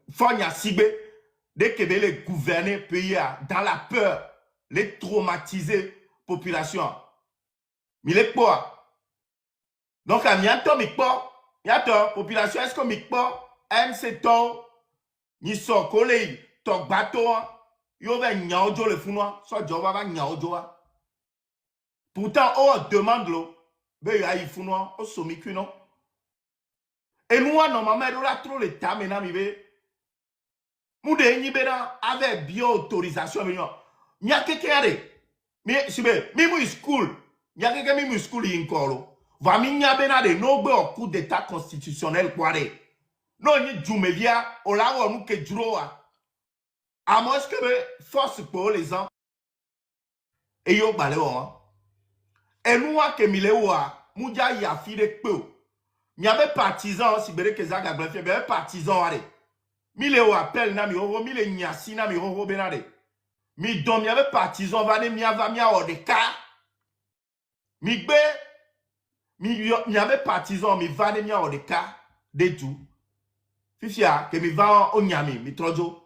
fonya sibe, dès que les gouverner pays dans la peur, les traumatiser population. Mille quoi? Donc, à mianto mikpo, mianto, population, est-ce que mikpo, MC to, ni so kole, to bateau, yo va nyaojo le funoa, so jowa va nyaojo. Pourtant, on demande l'eau, ben ya y funoa, on somiku non. Et nous, normalement, on a trop le temps maintenant, Moude ni bena avec bio autorisation mignon. Nya kekere. Mais sibe mi mu school. Nya keke mi mu school inkolo. Va mi nya bena de no gbe au coup d'état constitutionnel kware. No ni jumevia o la wo nu ke juroa. À moins que force pour les gens et yo balé on. Et nous a que milewa muja ya fi de peu. Il y avait partisans si bere que zaga blefie, il y avait partisans allez. Milewa appelle na mi ho mile nyasi na mi ho benade. Mi dom il y avait partisans va ne mi ava mi a de ka. Mi gbe mi y avait partisans mi va ne mi a de ka de tout. Fifia que mi va o nyami mi trojo.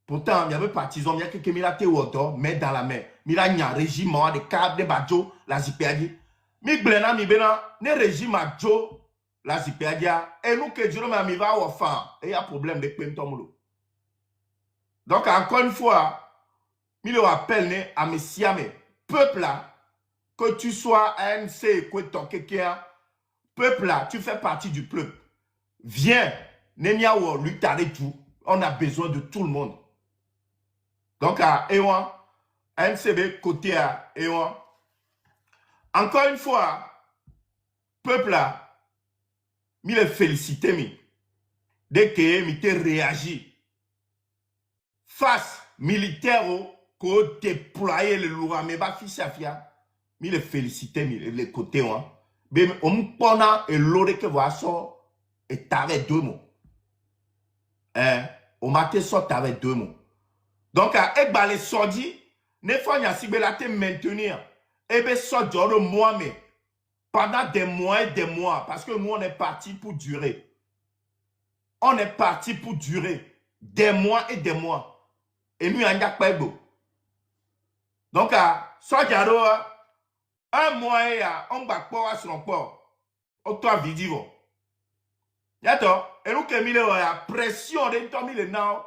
Pourtant, il y avait partisans, il y a quelques militaires autour, mais dans la main. Il y a un régime de câbles, de badjo, la zipéadi. Mi blena, mi bena, ne régime à jo, la zipéadia. Et nous, que Dieu m'a mis va au fin. Et il y a problème de pentomolo. Donc, encore une fois, il le appelle à mes siamés. Peuple là, que tu sois ANC, que ton quelqu'un, peuple là, tu fais partie du peuple. Viens, Nemia ou lui t'arrête tout. On a besoin de tout le monde. Donc, à Ewan, NCB côté à Ewan. Encore une fois, peuple là, il est félicité, mi. Dès que il te réagi face militaire qu'on déployé le lourd, mais pas fils à fia, il est félicité, mi le côté hein. Mais on pona et l'autre que voit ça et t'avais deux mots. Hein, on m'a te sort avec deux mots. Donc, à Ekbalé Sodi, ne faut pas te maintenir. Et bien, ça dure moi, mais pendant des mois et des mois. Parce que nous, on est parti pour durer. On est parti pour durer. Des mois et des mois. Et nous, on n'y a pas beau. Donc, à Sodiaro, un mois et on va pas sur le port. Autant vidéo. D'accord? Et nous, qui a pression de tomber le nom,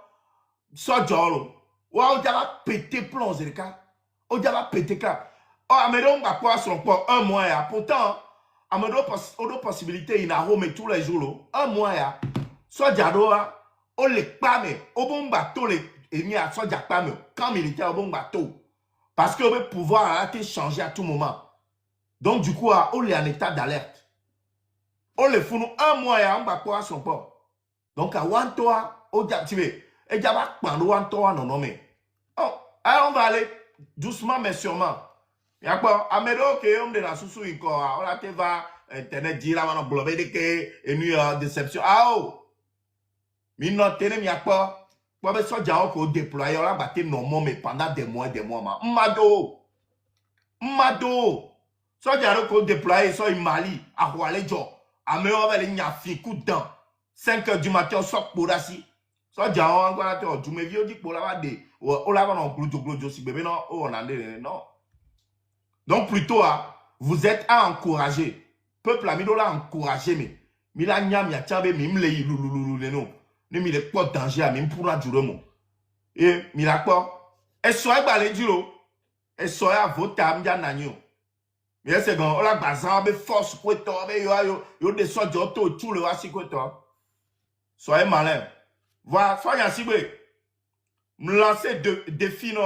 Sodiaro. Ou déjà pété plomb, c'est le cas. Ou déjà pété cap. Oh, Amédon va quoi sur le port un mois. Pourtant, Amédon a possibilité, il a remis tous les jours. Un mois. Soit Diado, on les pame. Au bon bateau, il y a soit Diapame. Quand militaire, au bon bateau. Parce que le pouvoir a été changé à tout moment. Donc, du coup, on est en état d'alerte. On les fout un mois, on va quoi sur le port. Donc, à Wantoa, on diactivé. Et Diaba, pendant Wantoa, non, non, mais. Oh, alors on va aller doucement mais sûrement. Y'a quoi? Amédo que on de la sous encore. On a te va internet dire là on a blobé de que et nous déception. Ah oh. Mais non tenez y'a quoi? Pour ben ça déjà qu'on déployer on a battu non mais pendant des mois ma. Mado. Ça déjà qu'on déployer ça en Mali à Oualéjo. Amé on va les nyafi coup dedans. 5 h du matin on sort pour assis. Ça déjà on va te tu me viens dit pour la de on la va non glojo si bébé non on en non. Donc plutôt vous êtes à encourager. Peuple ami dola encourager mais mila nyam ya tiabe mi mle lulululu le non. Ne mi le pas danger à même pour la dure mo. Et mila quoi et soit balé duro et soit voter am ya nanyo. Mais c'est bon on la bazan be force pour toi be yo de so jo to tout le wasi ko to. Soyez malin. Voilà, soyez ciblé. Me lancer défi no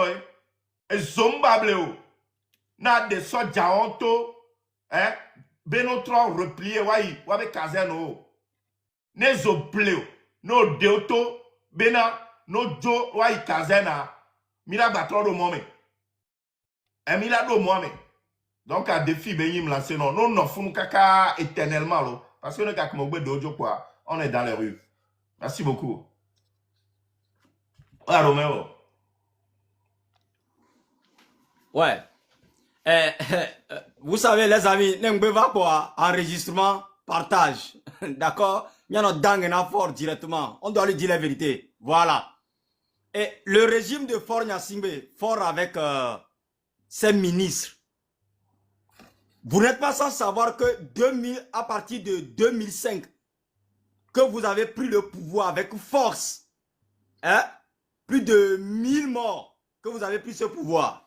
et zombableo. Na de so jaonto hein benotro replier wa be caserne ne zo pleo no deoto bena no jo wa caserne mila batro do mome e mila do mome donc à défi be yim lancer non non funu kaka éternellement lo parce que ne kaka mo gbe dojo quoi on est dans les rues. Merci beaucoup. Ah Roméo. Ouais. Vous savez, les amis, n'engbe va quoi? Enregistrement, partage. D'accord? Il y en a dans fort directement. On doit lui dire la vérité. Voilà. Et le régime de Faure Gnassingbé, fort avec ses ministres. Vous n'êtes pas sans savoir que à partir de 2005, que vous avez pris le pouvoir avec force. Hein? Plus de 1000 morts que vous avez pris ce pouvoir.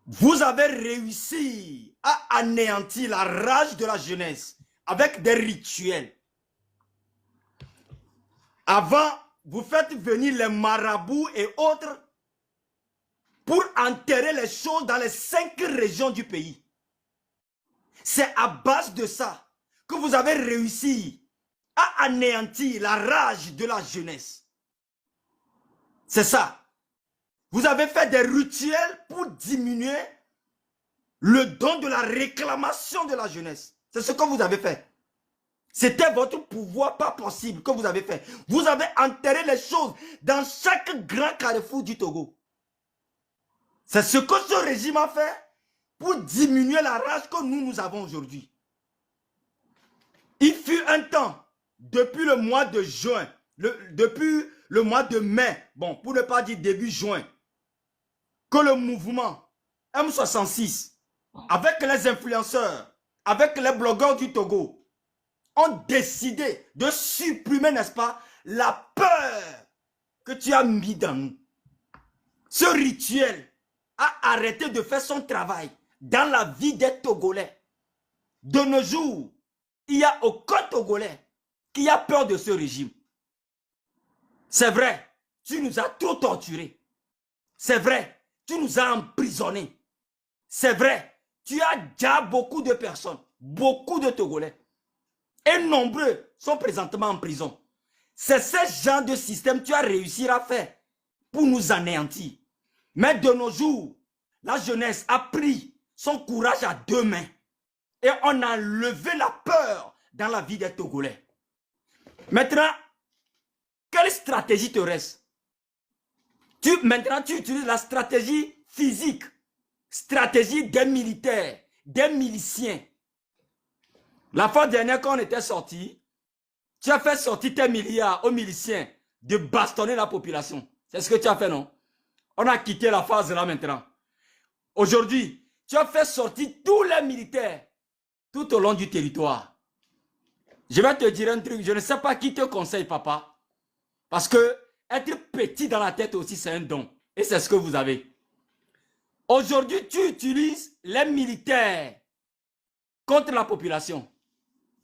Vous avez réussi à anéantir la rage de la jeunesse avec des rituels. Avant vous faites venir les marabouts et autres pour enterrer les choses dans les 5 régions du pays. C'est à base de ça que vous avez réussi à anéantir la rage de la jeunesse. C'est ça. Vous avez fait des rituels pour diminuer le don de la réclamation de la jeunesse. C'est ce que vous avez fait. C'était votre pouvoir pas possible que vous avez fait. Vous avez enterré les choses dans chaque grand carrefour du Togo. C'est ce que ce régime a fait pour diminuer la rage que nous avons aujourd'hui. Il fut un temps, depuis le mois de juin, depuis le mois de mai, bon, pour ne pas dire début juin, que le mouvement M66, avec les influenceurs, avec les blogueurs du Togo, ont décidé de supprimer, n'est-ce pas, la peur que tu as mis dans nous. Ce rituel a arrêté de faire son travail dans la vie des Togolais. De nos jours, il n'y a aucun Togolais qui a peur de ce régime. C'est vrai, tu nous as trop torturés. C'est vrai, tu nous as emprisonnés. C'est vrai, tu as déjà beaucoup de personnes, beaucoup de Togolais. Et nombreux sont présentement en prison. C'est ce genre de système que tu as réussi à faire pour nous anéantir. Mais de nos jours, la jeunesse a pris son courage à 2 mains. Et on a levé la peur dans la vie des Togolais. Maintenant, quelle stratégie te reste? Maintenant, tu utilises la stratégie physique, stratégie des militaires, des miliciens. La fois dernière, quand on était sorti, tu as fait sortir tes milliards aux miliciens de bastonner la population. C'est ce que tu as fait, non? On a quitté la phase là maintenant. Aujourd'hui, tu as fait sortir tous les militaires tout au long du territoire. Je vais te dire un truc, je ne sais pas qui te conseille, papa. Parce que être petit dans la tête aussi, c'est un don. Et c'est ce que vous avez. Aujourd'hui, tu utilises les militaires contre la population.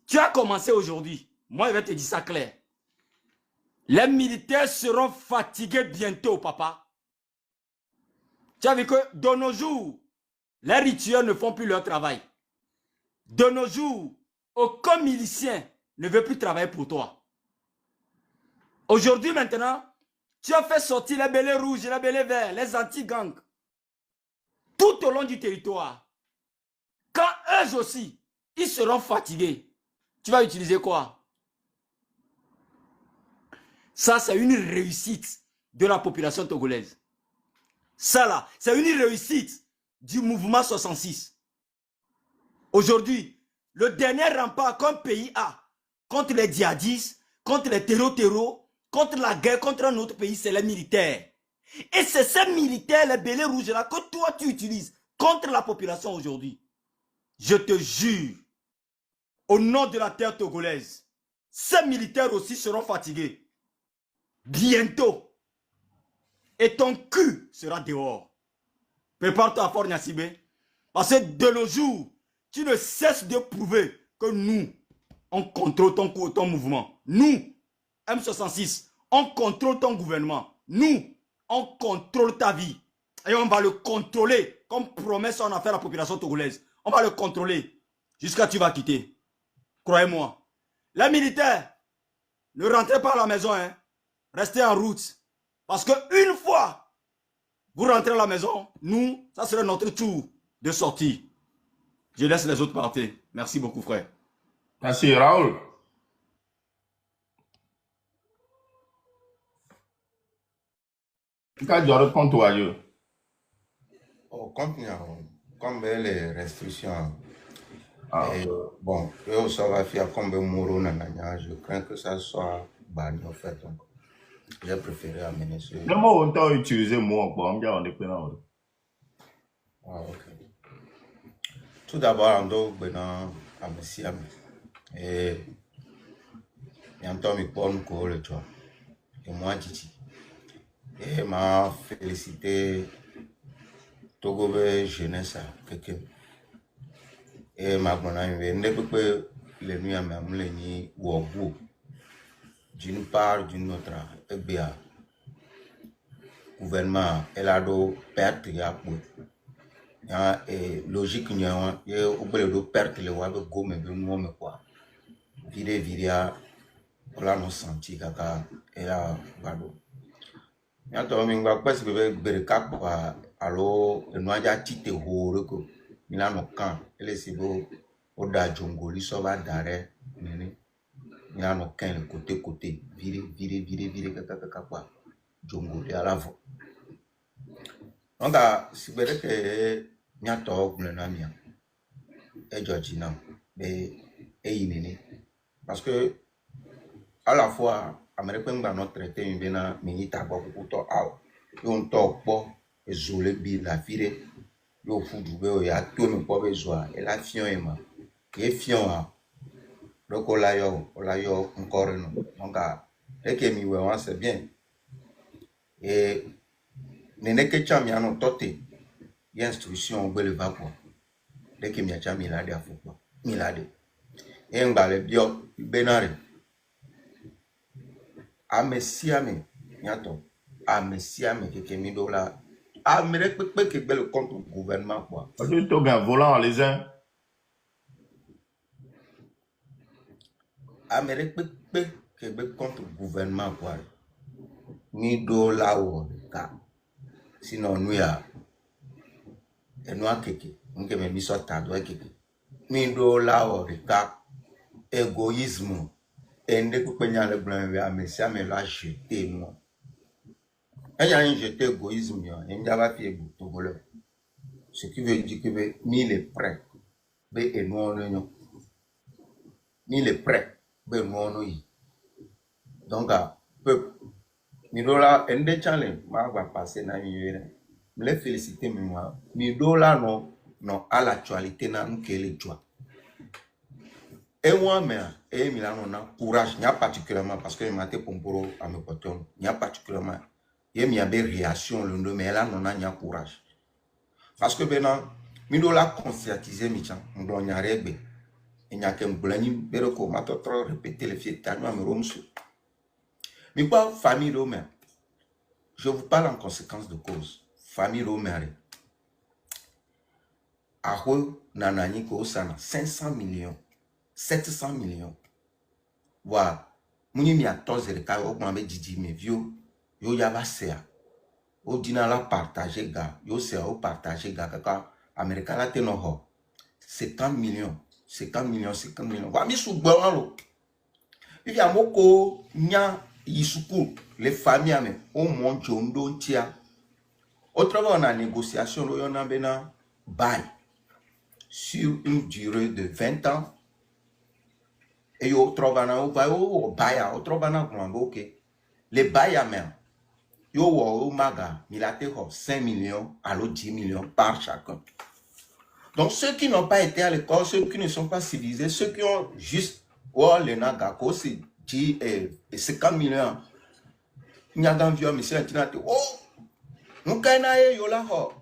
Tu as commencé aujourd'hui. Moi, je vais te dire ça clair. Les militaires seront fatigués bientôt, papa. Tu as vu que de nos jours, les rituels ne font plus leur travail. De nos jours, aucun milicien ne veut plus travailler pour toi. Aujourd'hui, maintenant, tu as fait sortir les bélets rouges, les bélets verts, les anti-gangs. Tout au long du territoire. Quand eux aussi, ils seront fatigués, tu vas utiliser quoi? Ça, c'est une réussite de la population togolaise. Ça là, c'est une réussite du mouvement 66. Aujourd'hui, le dernier rempart qu'un pays a contre les djihadistes, contre les terreaux, contre la guerre, contre un autre pays, c'est les militaires. Et c'est ces militaires, les bélets rouges là, que toi tu utilises contre la population aujourd'hui. Je te jure, au nom de la terre togolaise, ces militaires aussi seront fatigués. Bientôt. Et ton cul sera dehors. Prépare-toi à Fort Gnassingbé. Parce que de nos jours, tu ne cesses de prouver que nous, on contrôle ton mouvement. Nous, M66, on contrôle ton gouvernement. Nous, on contrôle ta vie. Et on va le contrôler. Comme promesse, on a fait à la population togolaise. On va le contrôler jusqu'à ce que tu vas quitter. Croyez-moi. Les militaires, ne rentrez pas à la maison. Hein. Restez en route. Parce qu'une fois, vous rentrez à la maison, nous, ça serait notre tour de sortir. Je laisse les autres partir. Merci beaucoup, frère. Merci, Raoul. Tu as répondre toi, yo. Oh, comme les restrictions. Ah. Et, bon, ça va faire comme Moro Nananya. Je crains que ça soit banni en fait. Donc, j'ai préféré amener ce. Le mot on t'a utilisé moi quoi, on est prenant. Ah, ok. Tout d'abord, on doit venir à Messia. Et bientôt, je peux le toi. Et moi, Titi. Et m'a félicité Togo jeunesse quelqu'un. Et ma bonne amie, ne peut pas les nuits à ma mélanie ou au bout. d'une part d'une autre EBA gouvernement elle a do perte ya pour et logique nya ye obele do perte le wa be go me be no me quoi viria ola no senti kaka era bado ya to mi ngba pese be bere ka kwa alo enu aja tite horo ko milano kan ele se bo o da jongoli so ba dare nini milano kan côté vire kaka kwa jongoli à l'avant donc si bere que nyato na mia e Georgina be e inene parce que à la fois américain va notre traité une bena minita beaucoup to aw yon to po ezole bi la fire yo fudu be ya to me po bezoa et la fion ema e fion a donc on l'a yo encore non donc et que mi we c'est bien et nene que chamia no tote instruction be le va quoi dès que mi a chamia la de afoko mi la de e ngale bio benare amesiame nyato amesiame que mi do la amere pe que be le contre gouvernement quoi parce que tu as volant les uns amere pe que be contre gouvernement quoi mi do la o ka sinon nous ya et nous akeke nke me mi so ta do akeke mi do la o ka égoïsme ende ku penya le blanc we amesiame la jeter moi et y a un jeter égoïsme yo en java fi ego to voleur ce qui veut dire que ni les prêts be et nous ni les prêts be nous yi donc peuple mi dola ende challenge ma va passer na yene me les féliciter moi mi dola non à l'actualité na nkele joie et moi mais et mi la non na courage nya particulièrement parce que m'a été pomporo à me poton nya particulièrement et mi a be réaction le mais là non na nya courage parce que maintenant mi dola conscientiser mi chan ndo nya regbe et nya kem blani beroko ma to trop répéter les fiètes tanu me romsu mi pas famille romaine je vous parle en conséquence de cause famille romaine aho nanani ko sana 500 millions 700 millions voilà muni mi a tozere ka o ma be didi me vieux yo ya ba sea o dina la partager ga yo se o partager ga kaka america la teno ho 50 millions wa mi su gbo lo il y a moko nya yisuku les familles ame o mon jondo ntia autrement on a négociation lo yona bena bail sur une durée de 20 ans et yo trovana o va o baya o trovana ko OK les bail ame yo wo maga milate ho 5 millions allo 10 millions par chacun. Donc ceux qui n'ont pas été à l'école, ceux qui ne sont pas civilisés, ceux qui ont juste les nagako c'est 10 et 50 millions. Nyagan vieux monsieur tinate oh nous kana e yo la ho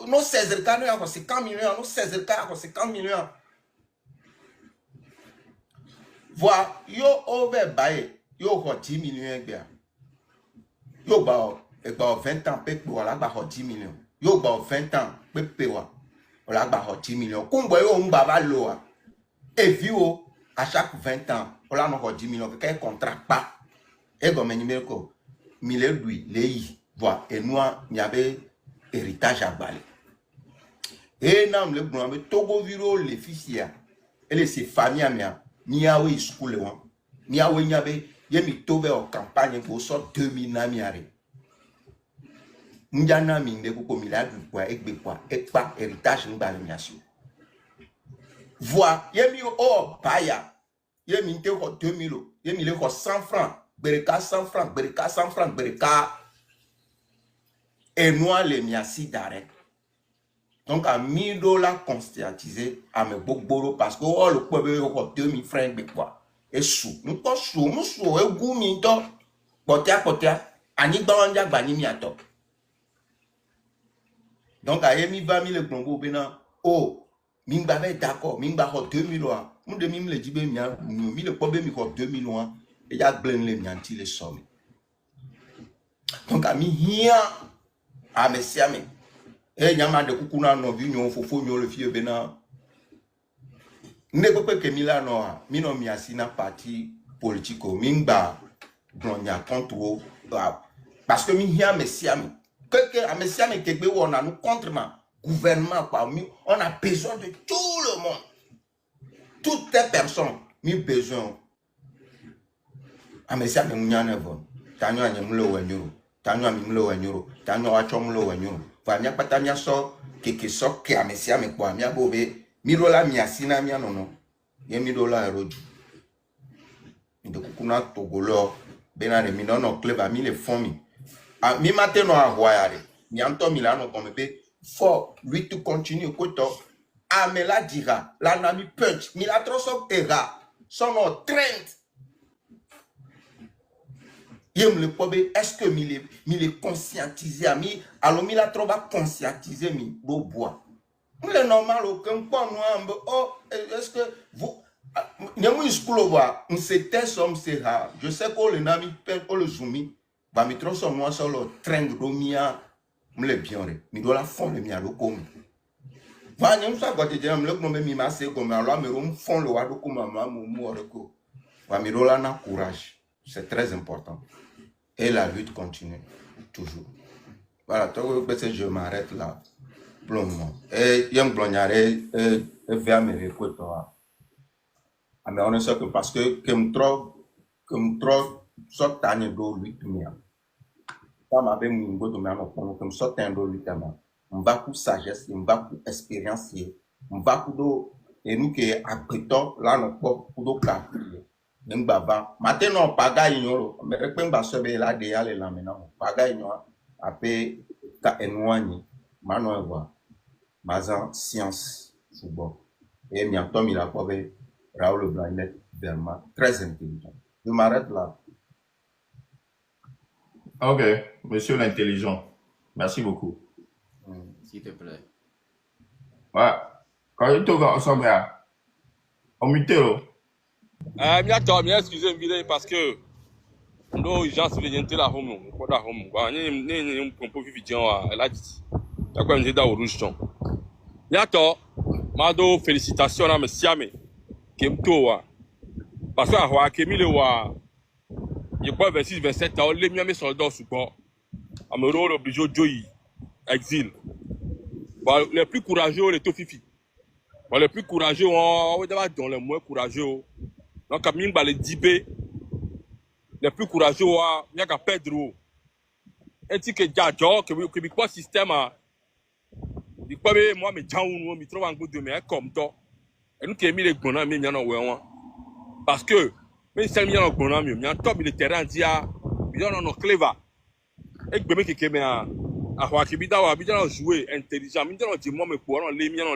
no 16 kanu ya 50 millions no 16 ka 50 millions. Voilà yo over bae yo ho 10 millions egbe yo ba 20 ans pe wala ba ho 10 millions yo ba 20 ans pe wa wala ba ho 10 millions kumbo yo mba ba lo et viwo à chaque 20 ans on a encore 10 millions quel contrat pas et comme numéro ko mille lui les voilà et nous il y avait héritage à balé et nam le bon togo viro les fils ya et les familles amia ni awe school won ni awe nyabe yemi tobe en campagne pour sort 2000 namiare njana mi ndeko ko miladu kwa egbe kwa ekpa héritage ngba l'émission voilà yemi o baya yemi nte ko 2000 yemi le ko 100 francs bereka 100 francs bereka 100 francs bereka et moi les miasi d'arrêt donc à $1000 conscientisé à me bokboro parce que oh le peuple ko 2000 francs be quoi et sou nous ko sou mu sou e gu mi to potia ani gba wanja gba ni mi ato donc à yemi va mi le gbongo bena oh mi gba be d'accord mi gba ko 2000 mi le jibe mi le po be mi ko 2000 et ya glen le mianti le somme. Donc a mi hia a mesiame. E nyama de kukuna no vi nyon fofo nyon le fie bena. Ne ko ke mila no a mi no mi asina parti politico mingba glonya contre parce que mi hia mesiame. Que a mesiame ke be wona nous contre ma gouvernement quoi, on a besoin de tout le monde. Toutes les personnes, mi besoin. A mesiame munyane von. Tanyo anyemlo wenyuro. Tanyo amimlo wenyuro. Tanyo achomlo wenyuro. Famia patamia so keke so ke a mesiame kwa mia bobe mirola miasina mia nono. Ye mirola eroju. De kukuna togolo bena de minono cleva mi le fomi. A mi mateno a voyare. Mi anto milano comme be for lui to continue koto a me la dira la nami punch mi la troso era sono trend yem le pobe est-ce que mi le conscientiser a mi alors mi la trova conscientiser mi bo bois le normal aucun point no oh est-ce que vous nyemu school wa on c'était somme c'est rare je sais que le nami punch o le zoomi va mi troso moi solo trend romia le bien mi doit la fond le mia comme va nyem sa gote je me le ko me mi ma se comme alors me rom fond le wa do comme ma mo reko va mi dola na courage c'est très important et la lutte continue toujours voilà donc je m'arrête là pour le moment et yem glognare et vers me ko to a mais on est sûr que parce que comme trop sortane do lutte mia ça m'a fait mon goût de m'en comme ça t'es un drôle littéralement on va pour sagesse on va pour expérience on va pour do et nous qui après temps là non pas pour do calculer même baba matin non paga ignoro mais repeng ba sebe là de aller là maintenant paga ignoro après ka enwani mano voir mazan science football et bientôt il a pas Raoul Leblanc il est vraiment très intelligent je m'arrête là. Ok, monsieur l'intelligent. Merci beaucoup. S'il te plaît. Ouais. Quand il te va ensemble, on mutero. Excusez-moi parce que nos gens se viennent là home, quoi da home. Ba ni un peu vividian a la dit. Ta quoi m'jeda au rouge ton. Miato, mado félicitations na mesiame. Kemto wa. Parce que a kemi le wa il y a 26-27 ans, les miens soldats support. Amero obligé Joyi, exil. Les plus courageux, les Tofifi. Les plus courageux, on va dans les moins courageux. Donc, à Mimba, les Dibé, les plus courageux, il y a Pedro. Et si que Djadjo, que quoi système, il quoi, moi, mais Djaoun, je trouve un goût de mer comme toi. Et nous qui avons mis les bonhommes, mais il y en a parce que, mais c'est bien au bonhomme, il y a un top de terrain, il y a un clever. Et que qui est à Wakibida, il a joué intelligent, il a dit moi, mais pour les miens,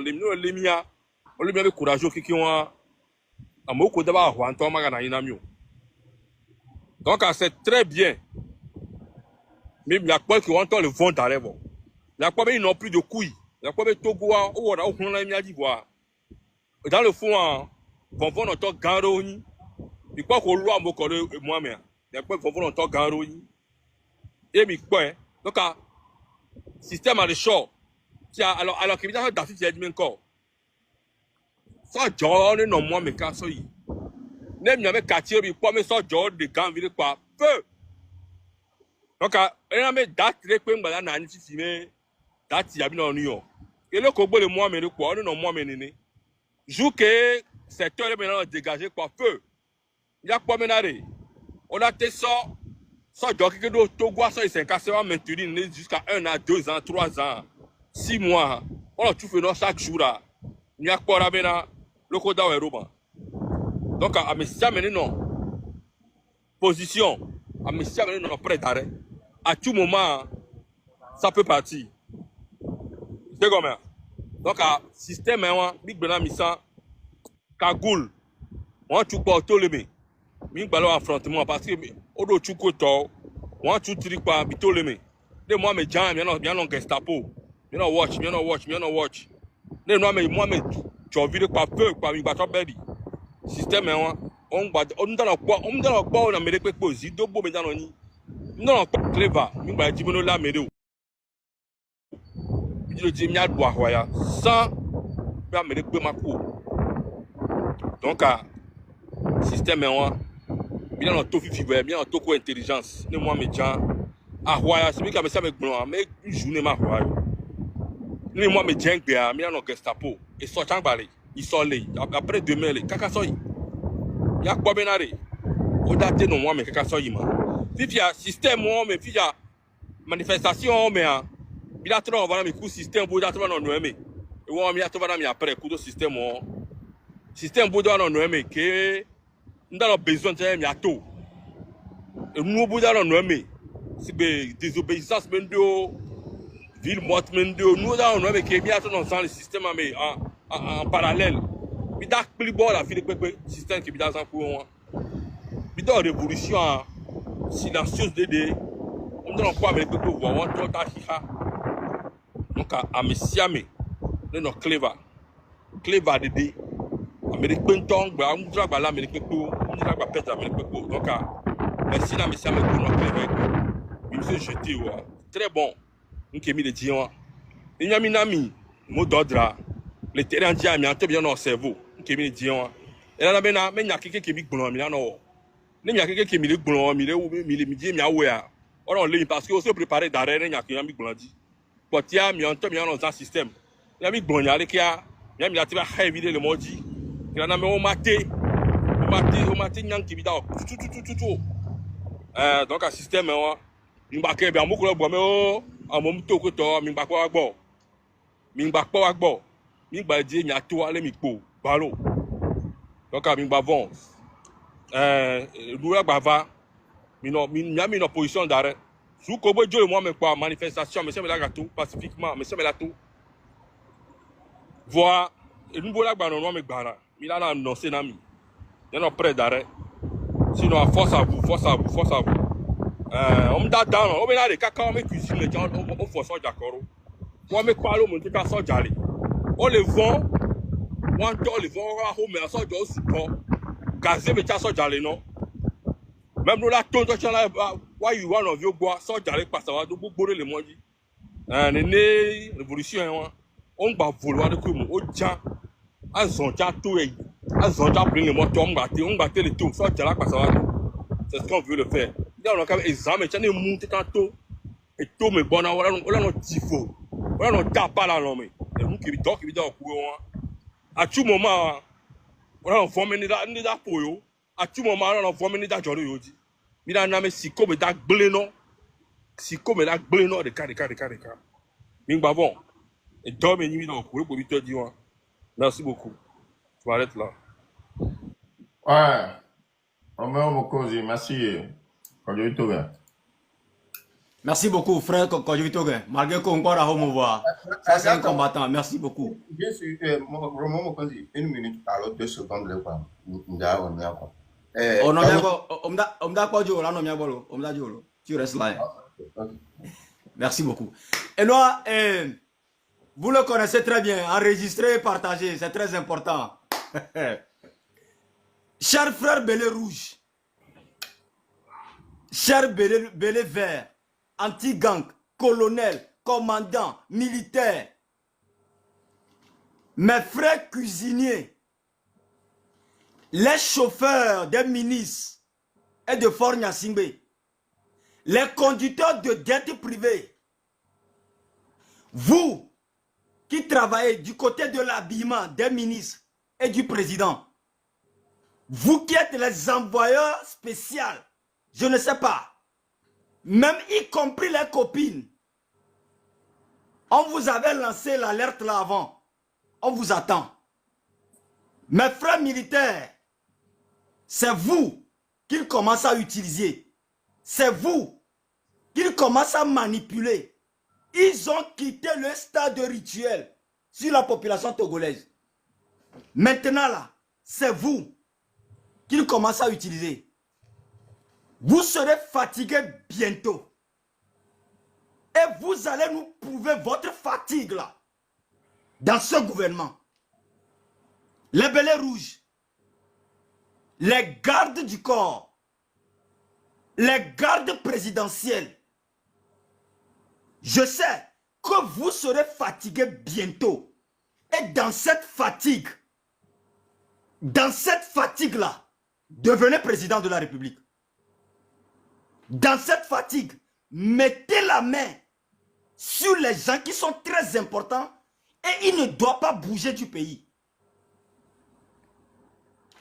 on les courageux qui ont un mot d'abord, on entend Magana. Donc, c'est très bien. Mais il y a quoi qui entend le vent d'arrêt. Il y a quoi, ils n'ont plus de couilles. Il y a quoi, Togo, on a d'Ivoire. Dans le fond, on va entendre Garoni. Il croit qu'on loi moi-même. Il croit qu'on va entendre Garoni. Et il croit. Donc, système à l'échelle. Alors qu'il y a un dafi qui a dit encore. Ça, John, non, moi, mais quand ça y est. Même il y avait quartier, il croit, mais ça, John, de Gand, il quoi. Peu. Donc, il y a une date, il y a une année, date, il y a une union. Et le Congo, le moi, mais le quoi, non, moi, mais néné. Joue que secteur est maintenant dégagé quoi feu. Il y a quoi maintenant? On a été ça donc que nous Togo ça c'est cassé maintenir jusqu'à 1 an, 2 ans, 3 ans, 6 mois. On a tout fait chaque jour là. Il y a quoi là maintenant? Le code est Roman. Donc à Messia maintenant position, à Messia maintenant prêt d'arrêt. À tout moment ça peut partir. C'est comme ça. Donc, système, big bena misa, Kagoul, on a tout porté le mé. Ming balo affrontement parce que, au do tout côté, on a tout trick par bito le mé. De moi, mes gens, bien non Gestapo, bien non watch. De moi, mais tu as vu de quoi peu, quoi, mi bateau baby. Système, on dans quoi on a mêlé quelque chose do bo me dans ni non clever mi ba jimono la mêlé je dis mi adwa hoya sans ba mêlé pe mako donc système on bien en tout fibre bien en tout co intelligence ne moi me jan hoya c'est mi ka me ça me gbon mais journée ma hoya ni moi me jan gbe mi en Gestapo et sortant balé il sort les après demain les kaka soyi ya kwa benare o date no moi me kaka soyi ma fifia système moi me fifia manifestation me a bila trop on va me coup système bo date no no me e wo mi ato va na mi après coup do système bo do no no me que ndalo besoin de mi ato e nous bo do no me si be désobéissance mendo ville morte mendo nous da no me que mi ato no sans le système mais en parallèle bi da pli bo la fi de pepe système qui bi da san pour moi bi da révolution silencieuse de on don quoi avec pepe voir on to ta hiha donc a mesiame no clever de Amérique penton gba on dra gba la Amérique pepe on dra gba pète Amérique pepe donc merci na mesiame pour no clever il se jeter très bon on mi de dion inyami nami mo dodra le terrain dia mi anto bien no cerveau ke mi dion e la bena me nya keke ke mi gbon mi na no ne nya keke ke mi le gbon mi le mi di mi awe a on le parce que on se préparer d'arrêt ne nya ke mi gbon di potia mi anto mi no za système ya mi gbon ya le kia ya mi la ti ba heavy le modi ke na me o mate nya ke bi da tout donc un système mi ba ke bi amoko bo me o amom to ko to mi ba ko agbo mi gba di mi ato ale mi po balo donc mi gba avance dura gba va mi no position d'arrêt sous ko bo jo moi me quoi manifestation monsieur me la gato pacifiquement monsieur me la tout voir et nous la gba no me gbara mi la na annoncer na mi no près d'arrêt sinon à force à vous on me da down on me la de kaka me cuisine les gens on force d'accord moi me parle mon truc à so jali on le vend one dollar le vend à home à so jo support gazé me cha so jali non même nous la ton to chala why you one of you go so jali passe wa do gboro le moji né révolution on gba vouloir de ko mo o jan azon ja to e azon ja bring le moto on gba te le tout so jala passe wa c'est ce qu'on veut le faire là on a quand même examen tu ne monte tantôt et tout me bon on a tifo on a tape là non mais et nous qui bi do ku à tout moment on a formé ni da poyo à tout moment on a formé ni da joro yoji mi da na me siko me da gble no de ka mi gba bon et do me ni mi do ku pour bi to di wa merci beaucoup je m'arrête là ouais on me mokozi merci Merci beaucoup, frère Kodjovitogen. Malgré qu'on parle à Homovoa. Ça, c'est un combattant. Merci beaucoup. Bien sûr, une minute, alors 2 secondes. Tu restes là. Merci beaucoup. Et moi, vous le connaissez très bien. Enregistrer et partager, c'est très important. Cher frère Belé Rouge, cher Belé Vert, anti-gang, colonel, commandant, militaire, mes frères cuisiniers, les chauffeurs des ministres et de Fort Gnassingbé, les conducteurs de jet privé, vous qui travaillez du côté de l'habillement des ministres et du président, vous qui êtes les envoyeurs spéciaux, je ne sais pas, même y compris les copines, on vous avait lancé l'alerte là avant, on vous attend. Mes frères militaires, c'est vous qu'ils commencent à utiliser, c'est vous qu'ils commencent à manipuler. Ils ont quitté le stade rituel sur la population togolaise. Maintenant là, c'est vous qu'ils commencent à utiliser. Vous serez fatigués bientôt. Et vous allez nous prouver votre fatigue là. Dans ce gouvernement. Les bélets rouges. les gardes du corps, les gardes présidentiels. Je sais que vous serez fatigués bientôt. Et dans cette fatigue-là, devenez président de la République. Dans cette fatigue, mettez la main sur les gens qui sont très importants et ils ne doivent pas bouger du pays.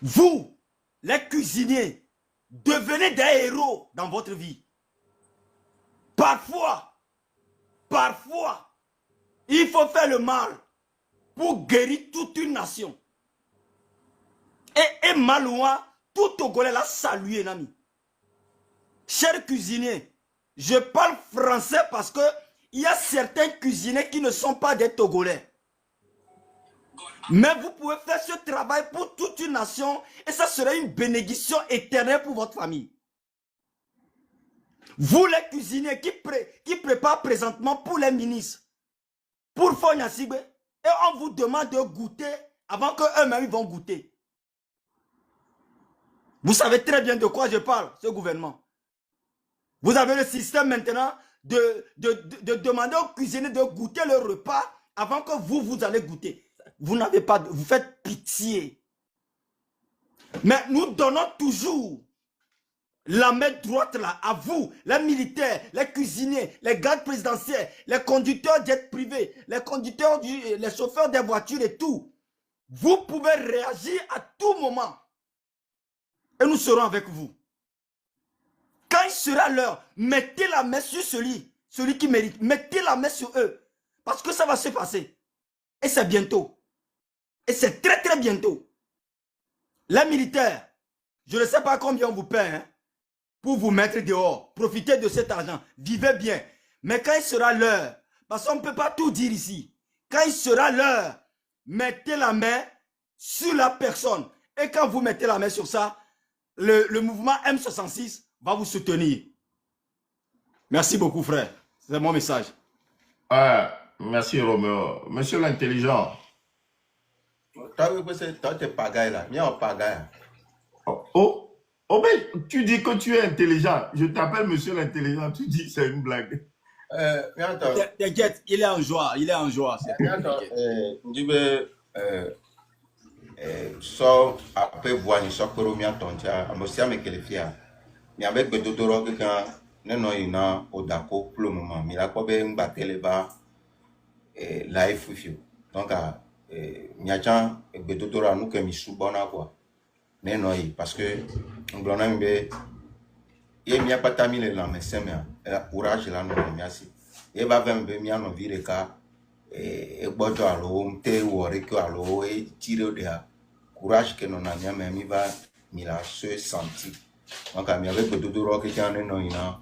Vous, les cuisiniers, devenez des héros dans votre vie. Parfois, il faut faire le mal pour guérir toute une nation. Et Malouin, tout Togolais l'a salué, Nami. Chers cuisiniers, je parle français parce que il y a certains cuisiniers qui ne sont pas des Togolais. Mais vous pouvez faire ce travail pour toute une nation et ça serait une bénédiction éternelle pour votre famille. Vous les cuisiniers qui préparent présentement pour les ministres, pour Fonya Sigbe, et on vous demande de goûter avant qu'eux-mêmes vont goûter. Vous savez très bien de quoi je parle, ce gouvernement. Vous avez le système maintenant de demander aux cuisiniers de goûter le repas avant que vous allez goûter. Vous n'avez pas, vous faites pitié. Mais nous donnons toujours la main droite là à vous, les militaires, les cuisiniers, les gardes présidentiels, les conducteurs jets privés, les conducteurs, les chauffeurs des voitures et tout. Vous pouvez réagir à tout moment. Et nous serons avec vous. Quand il sera l'heure, mettez la main sur celui qui mérite. Mettez la main sur eux. Parce que ça va se passer. Et c'est bientôt. Et c'est très très bientôt. Les militaires, je ne sais pas combien on vous paie hein, pour vous mettre dehors. Profitez de cet argent. Vivez bien. Mais quand il sera l'heure, parce qu'on ne peut pas tout dire ici. Quand il sera l'heure, mettez la main sur la personne. Et quand vous mettez la main sur ça, le mouvement M66 va vous soutenir. Merci beaucoup, frère. C'est mon message. Merci, Roméo. Monsieur l'intelligent. Mais tu dis que tu es intelligent. Je t'appelle monsieur l'intelligent. Tu dis c'est une blague. T'inquiète, il est en joie. Il est en joie. So après voir ni sokoro mi atontia amosia me kelefia mi avec bedodoro quelqu'un neno ina odako pour le moment mi la ko be ngbatele ba live with you donc mi acha bedodoro anu ke mi subona quoi neno yi parce que nglona mi be ye mi apata mi le la mesemia courage la no mi asi ye ba vem be mi ano vire ka e gbojo alo mte wori ko alo e tire de courage que non a mi va mi la se sentir donc mi avec que dodo que quand non ina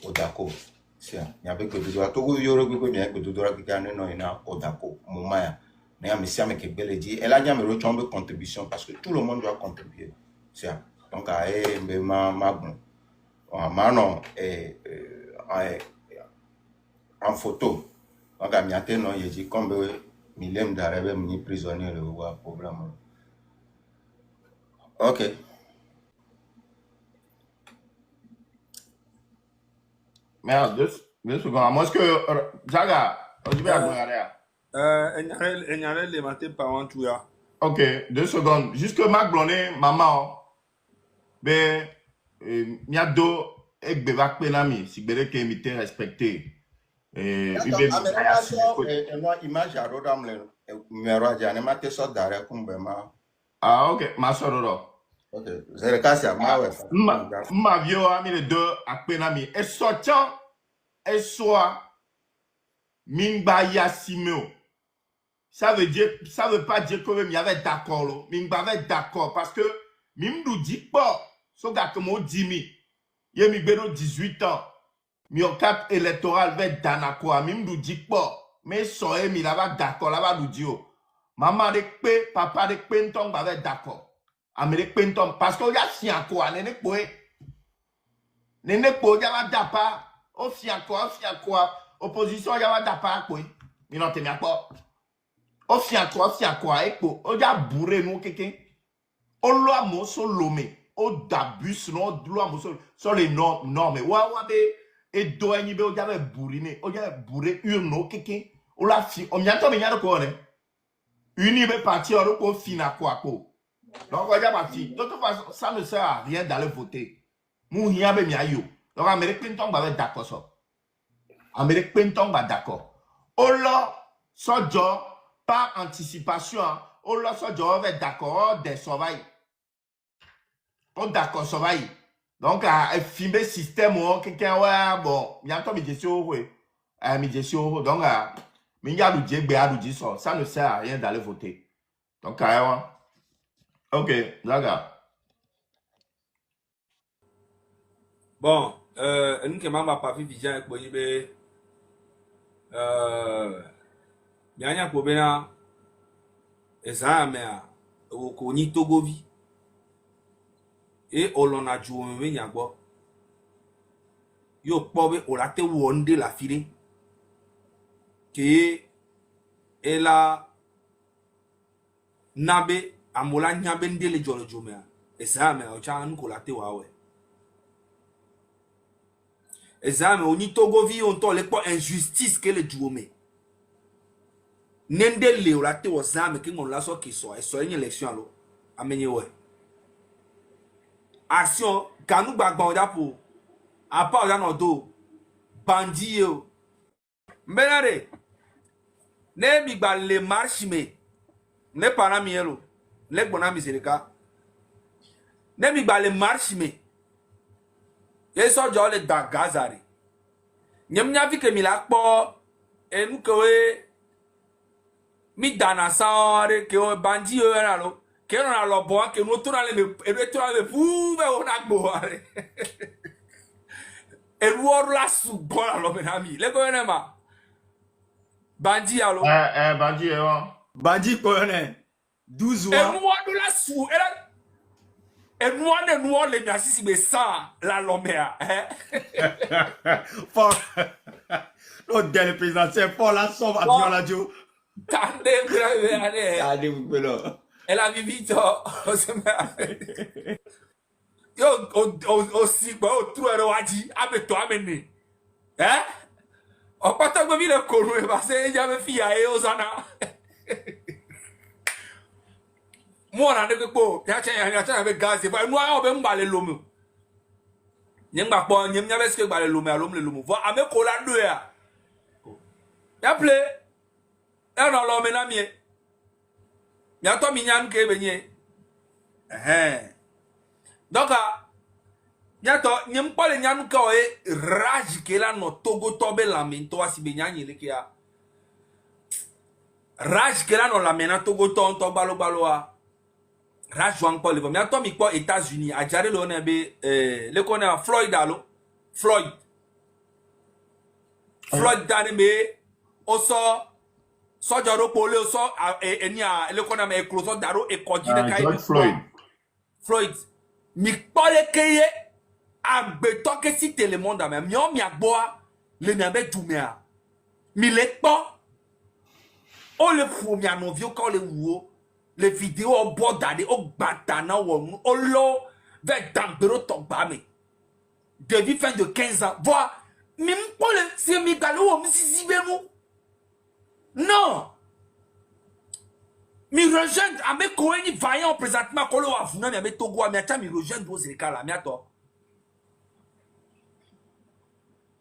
odako c'est mi avec que dodo to yo ro que mi avec que dodo que quand non ina odako moma ya mi sia me que belle dit elle a jamais retombe contribution parce que tout le monde doit contribuer c'est donc ma bon non en photo donc mi ate non ye dit comme mi lem d'arriver mi prisonnier le problème. Ok. Merde, deux secondes. Moi, est-ce que Jaga, je vais ok, 2 secondes. Jusque Mac Blonné, maman, ben, miado, ek bevak penami, si bere ke imite respecté. Ah, ok, ma sororo. Ok, c'est le cas, c'est ma ma vieux ami les deux à penami. Et sortant, et soit, mingba yasimeo. Ça veut pas dire que même il y avait d'accord, mingba avait d'accord, parce que, mimdou dit pas, so gars comme on dit mi, yé mi beno 18 ans, mi au cap électoral avec danako, mimdou dit pas, mais soye mi là-bas d'accord, là-bas nous dit, maman de pe, papa de pe, n'tong avec d'accord. Amérique pentom parce que y a sien quoi nene po ya va dapa o sien quoi opposition ya va dapa quoi mi non te mi akpo o sien quoi e po o ja bourré nous quelqu'un O loi mo so lomé. O d'abus non loi mo so les normes. Wa be e do eni be o jabe bourrine. O jabe bourré urno keke. O la fi o mianto me nyaro ko ne. Uni be parti o ko fina quoi ko. Donc on va partir. De toute façon, ça ne sert à rien d'aller voter. Mou hiya be miayo. Donc Amérique Clinton va être d'accord ça. Amérique Clinton va d'accord. O lo so jo par anticipation. O lo so jo va être d'accord des sauvailles. On d'accord sauvailles. Donc à filmer système ou quelqu'un ouais bon, bientôt mi gestion ouais. Mi gestion donc mi ya lu je gbe adu so. Ça ne sert à rien d'aller voter. Donc OK, Zaga. Bon, nous qui m'avons pas vu vision avec Boyibe, Nyanya Kobena, Ezamea, Okoni Togovi, et Olona Joume Nyagbo, Yo Pobe Olate Wonde la file, qui est la Nabe, Amola Nyabende le Jolo Jumea, Ezamea, Ochan Kolate Wawe. Ezame oni Togovi on to le po injustice que le Djoume. Nende le o la te o zame ki ngon la so ki so une élection lo amenye we. Action kanu gbagban da po. Apa o da no do bandi yo. Mbenare. Ne mi gba le marche me. Ne para mi elo. Le gbona mi sereka. Ne mi gba le marche me. Et so jo le da gazari. Nyem nya vi ke mi la po e nu ke we mi dana sare ke o bandi o na lo ke no na lo bo ke no to na le e to na le fu be o na gbo are. E ruo la su bo la lo me na mi. Le ko ne ma. Bandi alo. Bandi e wa. Bandi ko ne 12 E ans. ruo do la su et nous les merci mais ça la lomea Fort. L'autre dernier président, c'est fort la somme à bien la Joe. Allez, vous pouvez là. Elle a vu vite. Yo, aussi, bon, tout est roi-dit, avec toi, amené. Hein? On peut pas te le colou, parce que j'avais fille à Eosana. Moi, on a des gens qui avec gaz, et moi, on va me balayer l'homme. Nyem ba po nyem nya beske ba le lume le lume vo ame kola do ya ple e no lo me na mi ya to mi nyam ke benye donc ya to nyem po le nyam ka o e rage ke la no Togo tobe la men to asi be nyanye le ke ya rage ke la no la mena Togo to balo a rage wan po le vo ya to mi po États-Unis a jare lo na be le connaît Floyd alo Floyd dane me oso jaro pole oso eni a le connaît me close daro e koji de kai Floyd mi pole keye agbe to ke si tele monde a mi o mi agboa le mi abe dumea mi le po o le fu mi anovio ko le wuo les vidéos au bord d'aller au batana ou au lot vers d'ambero tombame. Depuis fin de 15 ans. Voir, même pour le sémigalo ou mzizibemu. Non. Mi rejoindre à mes coénis vaillants présentement kolo afuna mi ame Togo mi acha mi rejoindre vos écala mi ato.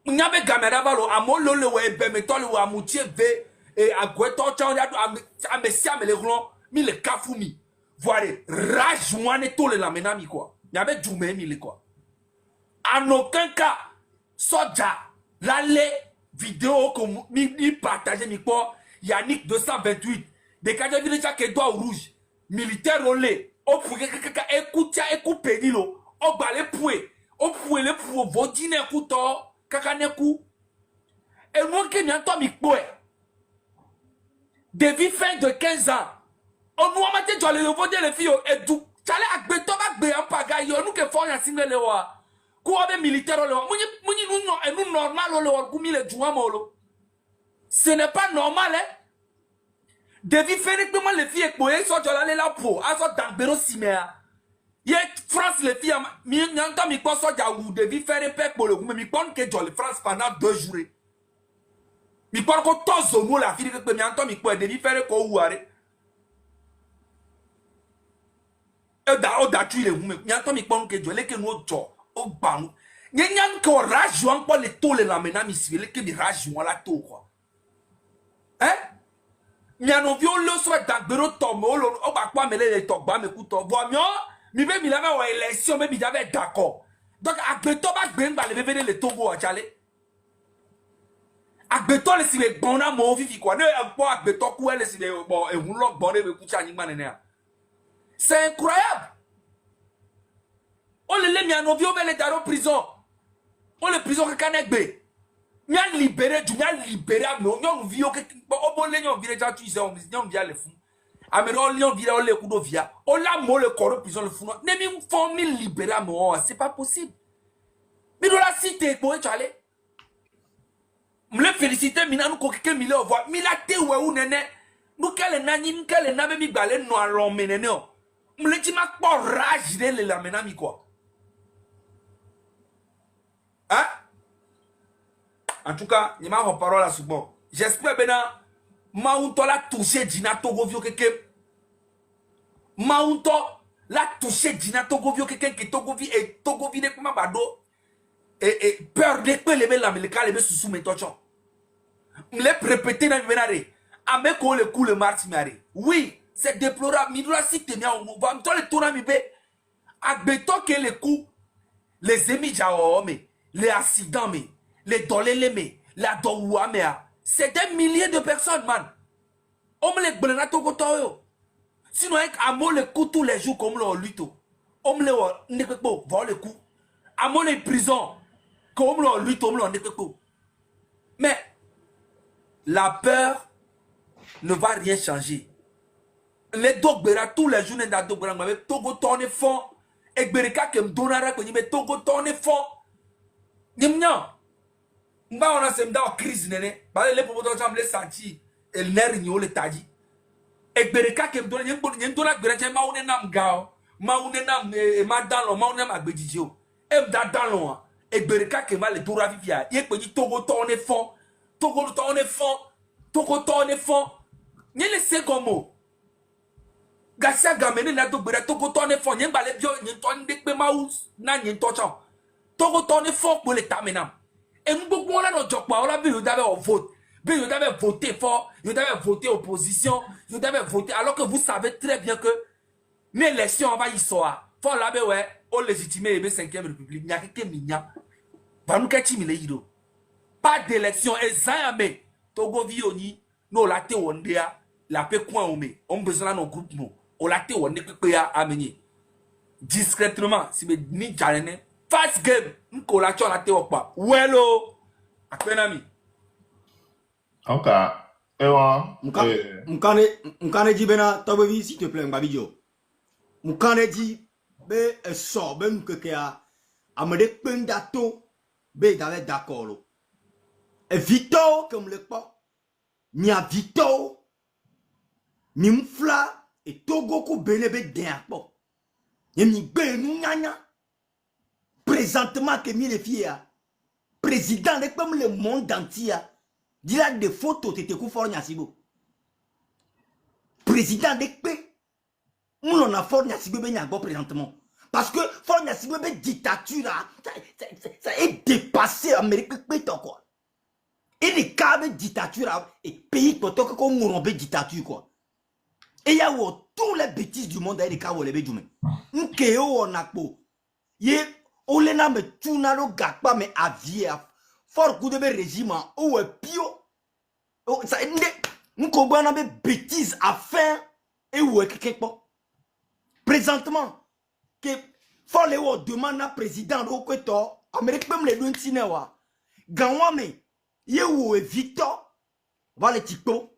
Nyabe gamera valo amolo le webe metole ou amutie ve et agweto chanja ame si ame le ron. Mi le kafumi voilà rage wane to le la menami quoi y avait djoume mi le quoi en aucun cas soja l'aller vidéo comme mi partager mi quoi Yannick 228 des cadres village qui doit rouge militaire olé o pour écoute pénilo o balé poué o poué le pour vodine couto kakaneku et moi qui n'entend mi quoi depuis fin de 15 ans. On nous a maté dans le voter les filles et tout. Chale agbe to ba gbe en pagaille nous que font ya single le wa. Ku obe militaire le wa. Muni nous non et nous normal le wa ku mi le juwa molo. Ce n'est pas normal hein. Devi faire que les filles pour so jola le la po aso dangbero simea. Yé France les filles, n'entend mi pas ça ou devi faire un peu pour le goût, mais mi pense que Jolly France pendant 2 jours. Mi pense que tous zono la fille que mi entend mi quoi devi faire quoi ou arrêt. Da tu le goût, mi entend mi pense que Jolly que nous jo au bang. Nyan ko rajuan pour les taux les lamena mi sivile que mi rajuan la taux quoi. Hein? Mi anon viol le soit d'agbero tombe o ba quoi me les togba me couto voix mio. Mi be mi lave wa élection mais mi j'avais d'accord. Donc agbeto ba gben ba le bébé le Togo a chale. Agbeto le si le bona mo vivi quoi. Ne po agbeto ku le si le bon e hun lok bon e be ku cha nyima nene. C'est incroyable. On le mi anovio be le daro prison. On le prison que kanegbe. Mi a libéré, tu m'as libéré mais on vio que o bon le nyon vire ja tu sais on via le fou. Amero lion vira le kudo via. On la mo le corps prison le fou. Ne mi font mi libéré mais c'est pas possible. Mais dans la cité pour tu aller. Me féliciter mina nous kokeke mi le voir. Mi la te we ou nene. Nous kele nani nous kele na be mi gbale no alon menene o. Me le ti ma po rage de le la mena mi quoi. Hein? En tout cas, il m'a en parole à ce bon. J'espère bien Maunto la touché Dina Togo vio quelqu'un. Maunto la touché Dina Togo vio quelqu'un qui Togo vi et Togo vi de comment bado et peur de que les la melika les sous mes tochons. Me les répéter dans le venare. Avec on le coup le mars mari. Oui, c'est déplorable. Mi doit citer bien on va toi le tourna mi be. Agbeto que les coups les émijaos mais les accidents mais les dolés mais la doua mais c'est des milliers de personnes man. On me les blena Togo toyo. Sinon avec amo le coup tous les jours comme le lutte. On me les ne peut pas voir le coup. Amo les prisons comme le lutte on me ne peut pas. Mais la peur ne va rien changer. Les dogbera tous les jours dans dogbera mais Togo tourne fond et bereka que me donnera que mais Togo tourne fond. Nimnya mba on a sem da crise nene ba le popo to chamble senti el ner ni o le taji e bereka ke mdo nyen do la gbere che ma one nam gao ma one nam e ma dan lo ma one ma gbejiji o e mda dan lo e bereka ke ma le do ra vivia ye pe ni Togo to on est fond Togo to on est fond Togo to on est fond ni le segomo gasia gamene la do gbere Togo to on est fond nyen ba le bio nyen to ndek pe ma u na nyen to cha Togo to on est fond pour le tamenam. Et nous beaucoup on a notre job on a vu vous avez vote vous avez voté fort vous avez voté opposition vous avez voté alors que vous savez très bien que l'élection va y soir faut la be ouais au légitimer le 5e république il y a quelqu'un mignon va nous qu'est-ce qu'il est pas d'élection examen Togo vioni no la te wondea la pe coin on besoin nos groupes nous on la te wonde pe ya amener discrètement si me ni jalene fast game nkolation la te okpa welo akpenami Oka ewa mkane di bena tobevi s'il te plaît mbabijo mkane di be so be nkeke a me de pendato be d'aller d'accord lo e Victor comme le pas mi a Victor mi mfla et Togo ko benebe den po mi gbe nu nyanya présentement que mi les filles président de comme le monde entier dit là des photos t'étais ku fornya sibo président de pe on a fornya sibo be nyagbo présentement parce que fornya sibo be dictature ça est dépassé Amérique pe to quoi et les cas de dictature et pays to to ko ngoro be dictature quoi et il y a tous les bêtises du monde les cas où les be jume nke o na po ye olena me tunalo gakpa me avia for coup de régime ou pio ça nko bana be bêtises à faire et ou quelque part présentement que for le wo demande na président au kweto Amérique même les luntinewa ganwa me ye ou Victor va le tipo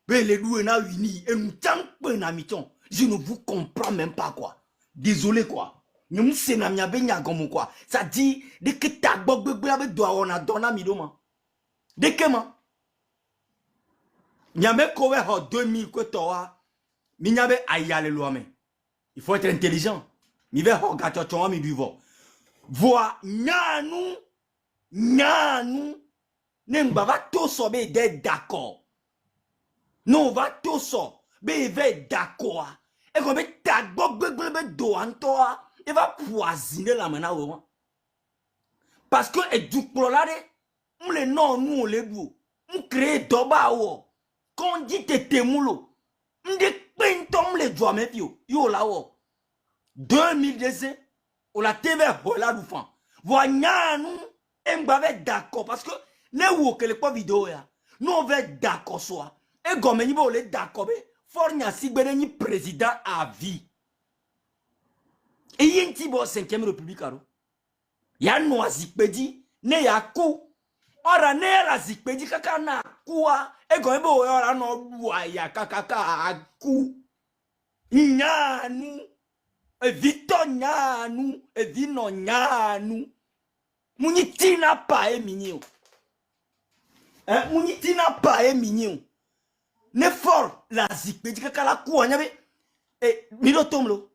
be les doué na uni et nous tant na miton je ne vous comprends même pas quoi désolé quoi. Nous sommes na benya comme quoi ça dit de que ta bobbe la doit on a donné midoma de que ma nyame ko we ho 2000 ko to wa mi nyabe ayale lo ame il faut être intelligent Mi ve ho gachocho mi bivo. Voa nyanu ne va tout so be d'accord. Non va tout so be ve d'accord. Et comme ta be do antoa, il va poisiner la mena wo. Parce que et du prolade, on les non nous on les bou. On crée doba wo. Quand on dit te temoulo, on dit pentom les doigts me pio. Yo la wo. 2002 on la TV hola du fan. Voyons nous on va être d'accord parce que les wo que les pas vidéo ya. Nous on va être d'accord soit. Et comme ni bo le d'accord be, fornya sigbere ni président à vie. Et yenti bo 5e république aro. Ya no azikpedi ne ya ku. Ora ne ya azikpedi kaka na kuwa. E comme bo ora no bua ya kaka aku. Nyanu. Evito nyanu, evino nyanu. Munitina pa e minyo. Munitina pa e minyo. Ne for la zikpe di kaka la kuwa nyabe. Milo tomlo.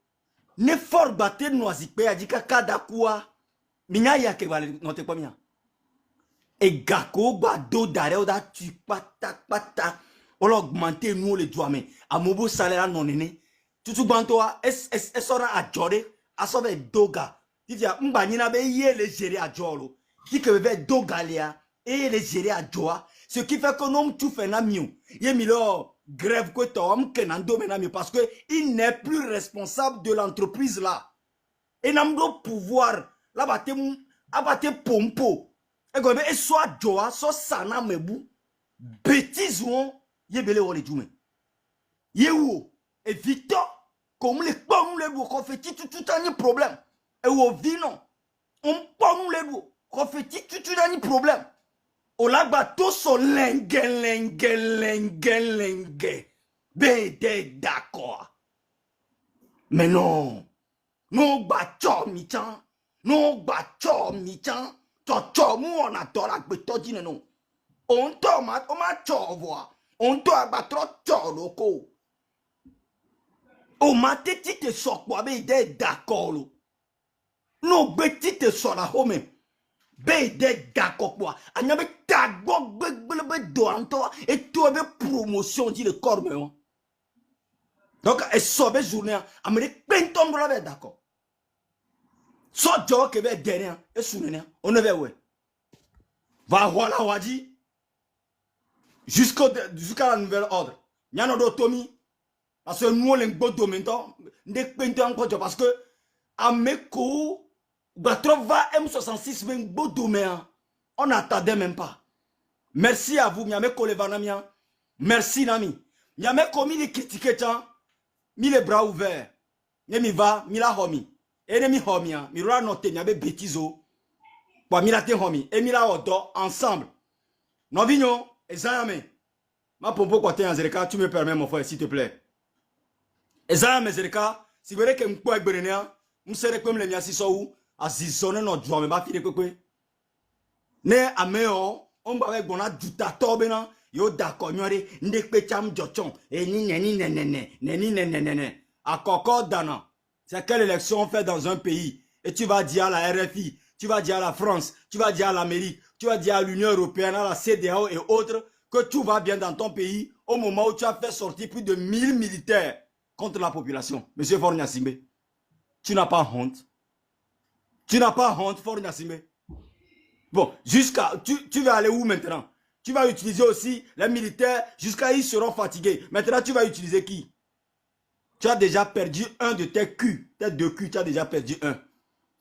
Ne for bate no zikpe di kaka da kuwa. Minya ya ke vale no te kwa minya. E gako ba do dare o da tu pata. On l'augmenter nous les doigts mais à mobo salaire non nene. Tutu bantoa es sora a jode a sove doga tifia mbanyina be ye le gérer a jolo qui que ve doga lia et le gérer a joa ce qui fait que nous tout fait na mieux ye milo grève que tom que nan do na mieux parce que il n'est plus responsable de l'entreprise là et n'a pas pouvoir la abate pompo et gobe e soit joa so sana mebu bêtise on ye bele wole jume ye wo et Victor comme les pommes les beaux, qu'on fait tout un problème. Et au vino, on pomme les beaux, qu'on fait tout un problème. Au la bateau so lengue. Bede d'accord. Mais non. Non bacho michan. Non bacho michan. Toto mou on a la beto dine non. On tomate, on m'a chovoa. On doit battre choroko. O mate ti te so kwa be de d'accord lo. No be ti te so la home. Be de d'accord kwa. Anya be tagbo be do anto et to be promotion di le corps me. Donc e so be journée amere pentom bra be d'accord. So jo ke be derrière e sounene on ne ve ouais. Va voilà wadi jusqu'à la nouvelle ordre. Nyano do Tommy. Parce que nous, on est parce que à Meko, Batrova M66, on n'attendait même pas. Merci à vous, Miameko Levanamia. Merci, Nami. Miameko, mi les critiquer, mi les bras ouverts. Mi va, mi la homi. Et mi homia, mi ra noté, mi abe bêtiso. Pour mi la te homi. Et mi la odo, ensemble. Non, vignon, et zayame. Ma pompo, quoi, t'es en zereka, tu me permets, mon frère, s'il te plaît. Ezaya mezereka si vere ke mpo egberenia msere kwem le miasi so azizone no dwo me ba fide kwekwe ne ameo on ba we gbona duta to be na yo da konywere nde pecham jochon neni akoko dana c'est quelle élection on fait dans un pays et tu vas dire à la RFI, tu vas dire à la France, tu vas dire à l'Amérique, tu vas dire à l'Union européenne, à la CEDEAO et autres que tout va bien dans ton pays au moment où tu as fait sortir plus de 1000 militaires contre la population. Monsieur Fornia Simbe, tu n'as pas honte. Tu n'as pas honte, Fornia Simbe. Bon, tu vas aller où maintenant? Tu vas utiliser aussi les militaires jusqu'à ils seront fatigués. Maintenant, tu vas utiliser qui? Tu as déjà perdu un de tes culs. Tes 2 culs, tu as déjà perdu un.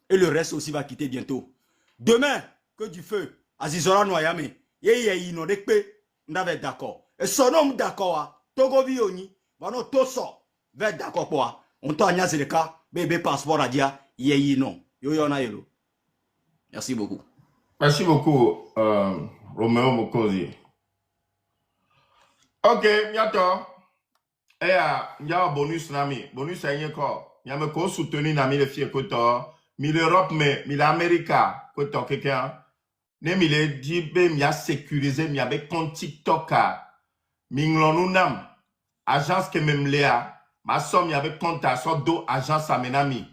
Et le reste aussi va quitter bientôt. Demain, que du feu. Azizora Noyame. Yeye inodekpe. N'avait d'accord. Et son nom d'accord. Togo Vioni. Vano Toso. Va d'accord quoi. On t'a agnassé le cas. Bébé passeport à dire. Yeye non. Yo yona yelo. Merci beaucoup. Merci beaucoup, Roméo Mokosi. Ok, bientôt. Et il y a un bonus nami. Bonus à y encore. Il y a un co soutenu nami le fier koto. Mi l'Europe mais mi l'Amérique koto quelqu'un. Ne mi le dit be mi a sécurisé mi avec ton TikTok mi nglonou nam. Agence que même léa. Ma somme mi avec compte à so do agence à menami.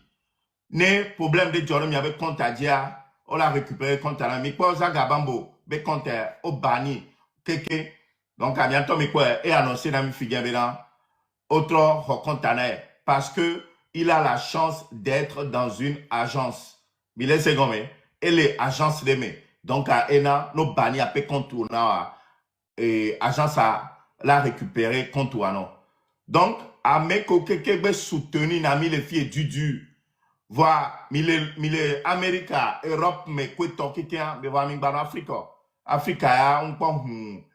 né problème de Jordan, il y avait compte à dia, on l'a récupéré compte à la Mikpo Zagabambo, be compte au bani, keke. Donc, à bientôt, Mikpo est annoncé dans mes figures, autre compte à parce que il a la chance d'être dans une agence. Il est second, et les agences de mes. Donc, à ENA, nos bani a fait compte et agence a la récupéré compte non. Donc, à mes coquets soutenu, n'a mis les filles du. Voir, mille Amérique, Europe, mais quoi tant quelqu'un, mais voir en Afrique. Afrique, on pense,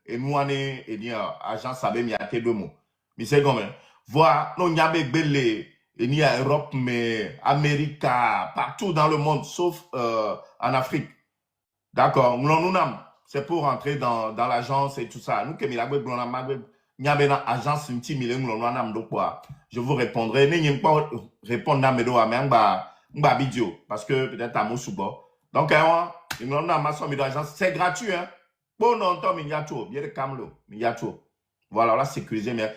et nous, on est, et dire, agence, ça veut m'y acheter deux mots. Mais c'est comme, voir, non, y a des belles, et ni à Europe, mais Amérique, partout dans le monde, sauf en Afrique. D'accord, nous, c'est pour rentrer dans l'agence et tout ça. Nous, comme il y a une agence, une team, je vous répondrai. Je ne pas répondre à mes doigts, mais un vidéo, parce que peut-être à mon sous-bord. Donc, c'est gratuit. Hein? Bon, non, il y a tout. Il y a des camelots, il y a tout. Voilà, là, sécurisé. Mais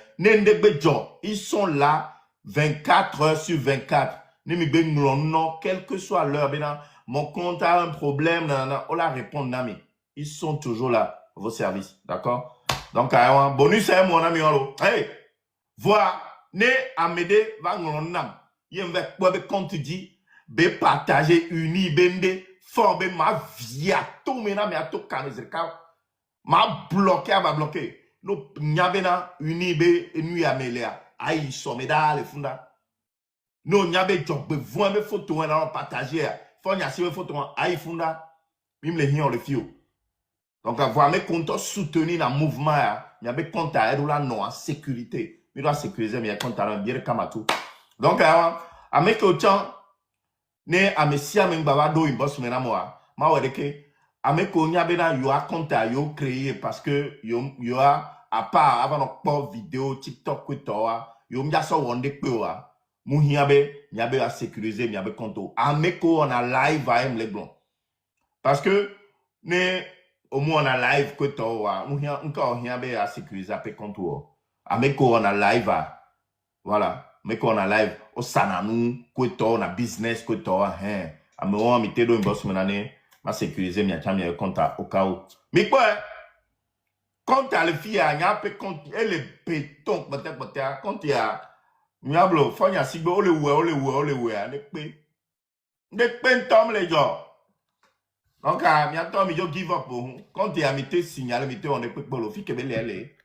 ils sont là 24 heures sur 24. Quelle que soit l'heure, mon compte a un problème, on la répond, Nami. Ils sont toujours là, vos services. D'accord? Donc, bonus, c'est mon ami. Hey, voilà, ne Amédée va nous il y a un compte dit, be partager, uni, bende, former ma vie à tout, mais à tout, ma bloqué, ma bloqué. Nous, nyabena, uni, be, nuit à Méléa. Aïe, somméda, les funda. Nous, nyabe, job, besoin de photos, on partager. Faut y avoir photos, aïe, funda. Même les gens, le fio. Donc, avoir mes comptes soutenus dans le mouvement, il y a des comptes à aider non en sécurité. Il doit sécuriser, mais il y a des comptes à bien comme tout. Donc, à mes coachants, ne à mes siens, même babado, il bosse maintenant moi. Ma ouais que, à mes coachants, il y a compte à créer parce que il y a à part avant notre vidéo TikTok que toi, il y a ça on découvre. Mouhiabe, il y a à sécuriser, il y a des comptes. À mes coachants, on a live à les blancs. Parce que, ne au moins on a live que toi, encore rien à sécuriser après contour. Avec on a live, voilà. Mais qu'on a live, au sananou, que toi, on a business que toi, hein. À me on mis dans une bosse menane, ma sécuriser, mi a mis un compte au cas où. Mais quoi, quand à le fille, il y a un peu compte, elle est béton, peut-être, quand il y a, miablo, faut y a si beau, le ouais, les péntums, les gens. Donc, bientôt, je give up. Quand tu as mis tes signaux, on est pour le fil que les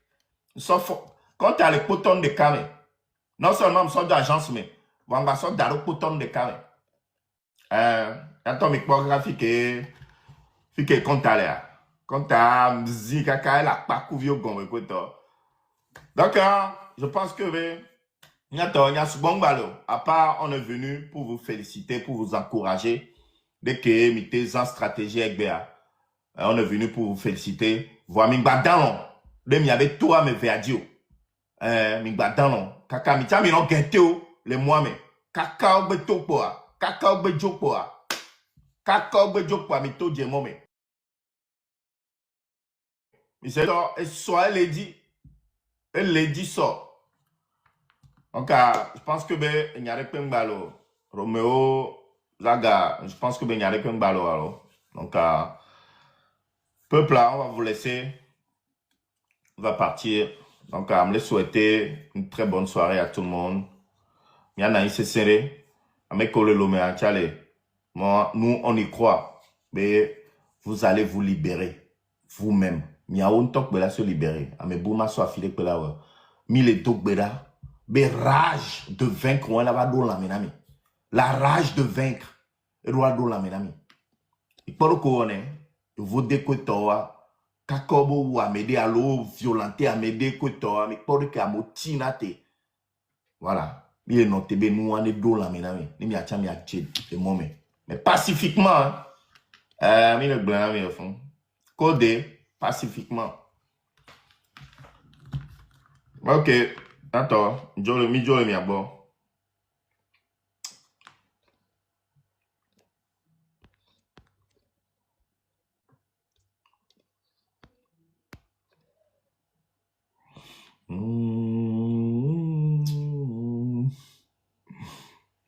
sauf quand tu as les potons de carré, non seulement sont d'agence, mais on va sortir dans le poton de carré. Quand tu as graphique, quand tu as quand tu as dit que tu as pas couvert au gomme. Donc, je pense que il y a ce bon ballon. À part, on est venu pour vous féliciter, pour vous encourager. Dès que mettez en stratégie avec BA, on est venu pour vous féliciter. Voir Mingba Dalon. Dès qu'il y avait tout à me verdio. Mingba Dalon. Kaka Mita Minon Genteo, les moi-même. Kaka Obeto Poa. Kaka Obejo Poa. Kaka Obejo Poa, Mito Djemome. Mais c'est là, et soit elle dit ça. Donc, je pense que il y a pas un ballon. Roméo, Zaga, je pense que il y a pas un ballon alors. Donc, peuple là, on va vous laisser. On va partir. Donc, je me souhaiter une très bonne soirée à tout le monde. Il y en a un serré. Avec le lomé à Tchale. Nous, on y croit. Mais vous allez vous libérer. Vous-même. Il y a un temps que se libérer. Mais bouma soit filé que là, mille et tout mais rage de vaincre, on va dans la menami. La rage de vaincre, et on va dans la menami. Et pour qu'on ait, vous découtez, kakobo ou à m'aider à l'eau, violenter à m'aider que mais pour que à motinate. Voilà. Il est noté, nous, on est dans la menami. Il y a un de moment. Mais pacifiquement, il est blanc, au fond. Codé, pacifiquement. Ok. Attends, je le mis à bord.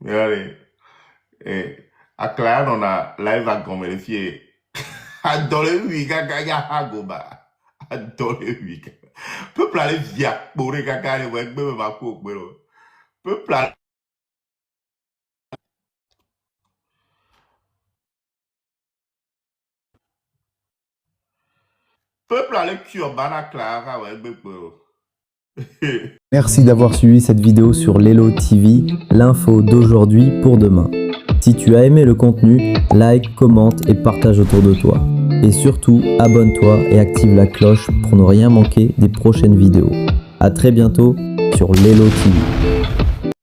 Allez. Clara, on a live à comme les filles. Adore oui, gaga, ya hagoba. Adore oui. Peuple allait via pour les gaga, les web, ma coupe, peuple allait. Peuple allait curbana Clara, ouais, Merci d'avoir suivi cette vidéo sur Lelo TV, l'info d'aujourd'hui pour demain. Si tu as aimé le contenu, like, commente et partage autour de toi. Et surtout, abonne-toi et active la cloche pour ne rien manquer des prochaines vidéos. A très bientôt sur Lelo TV.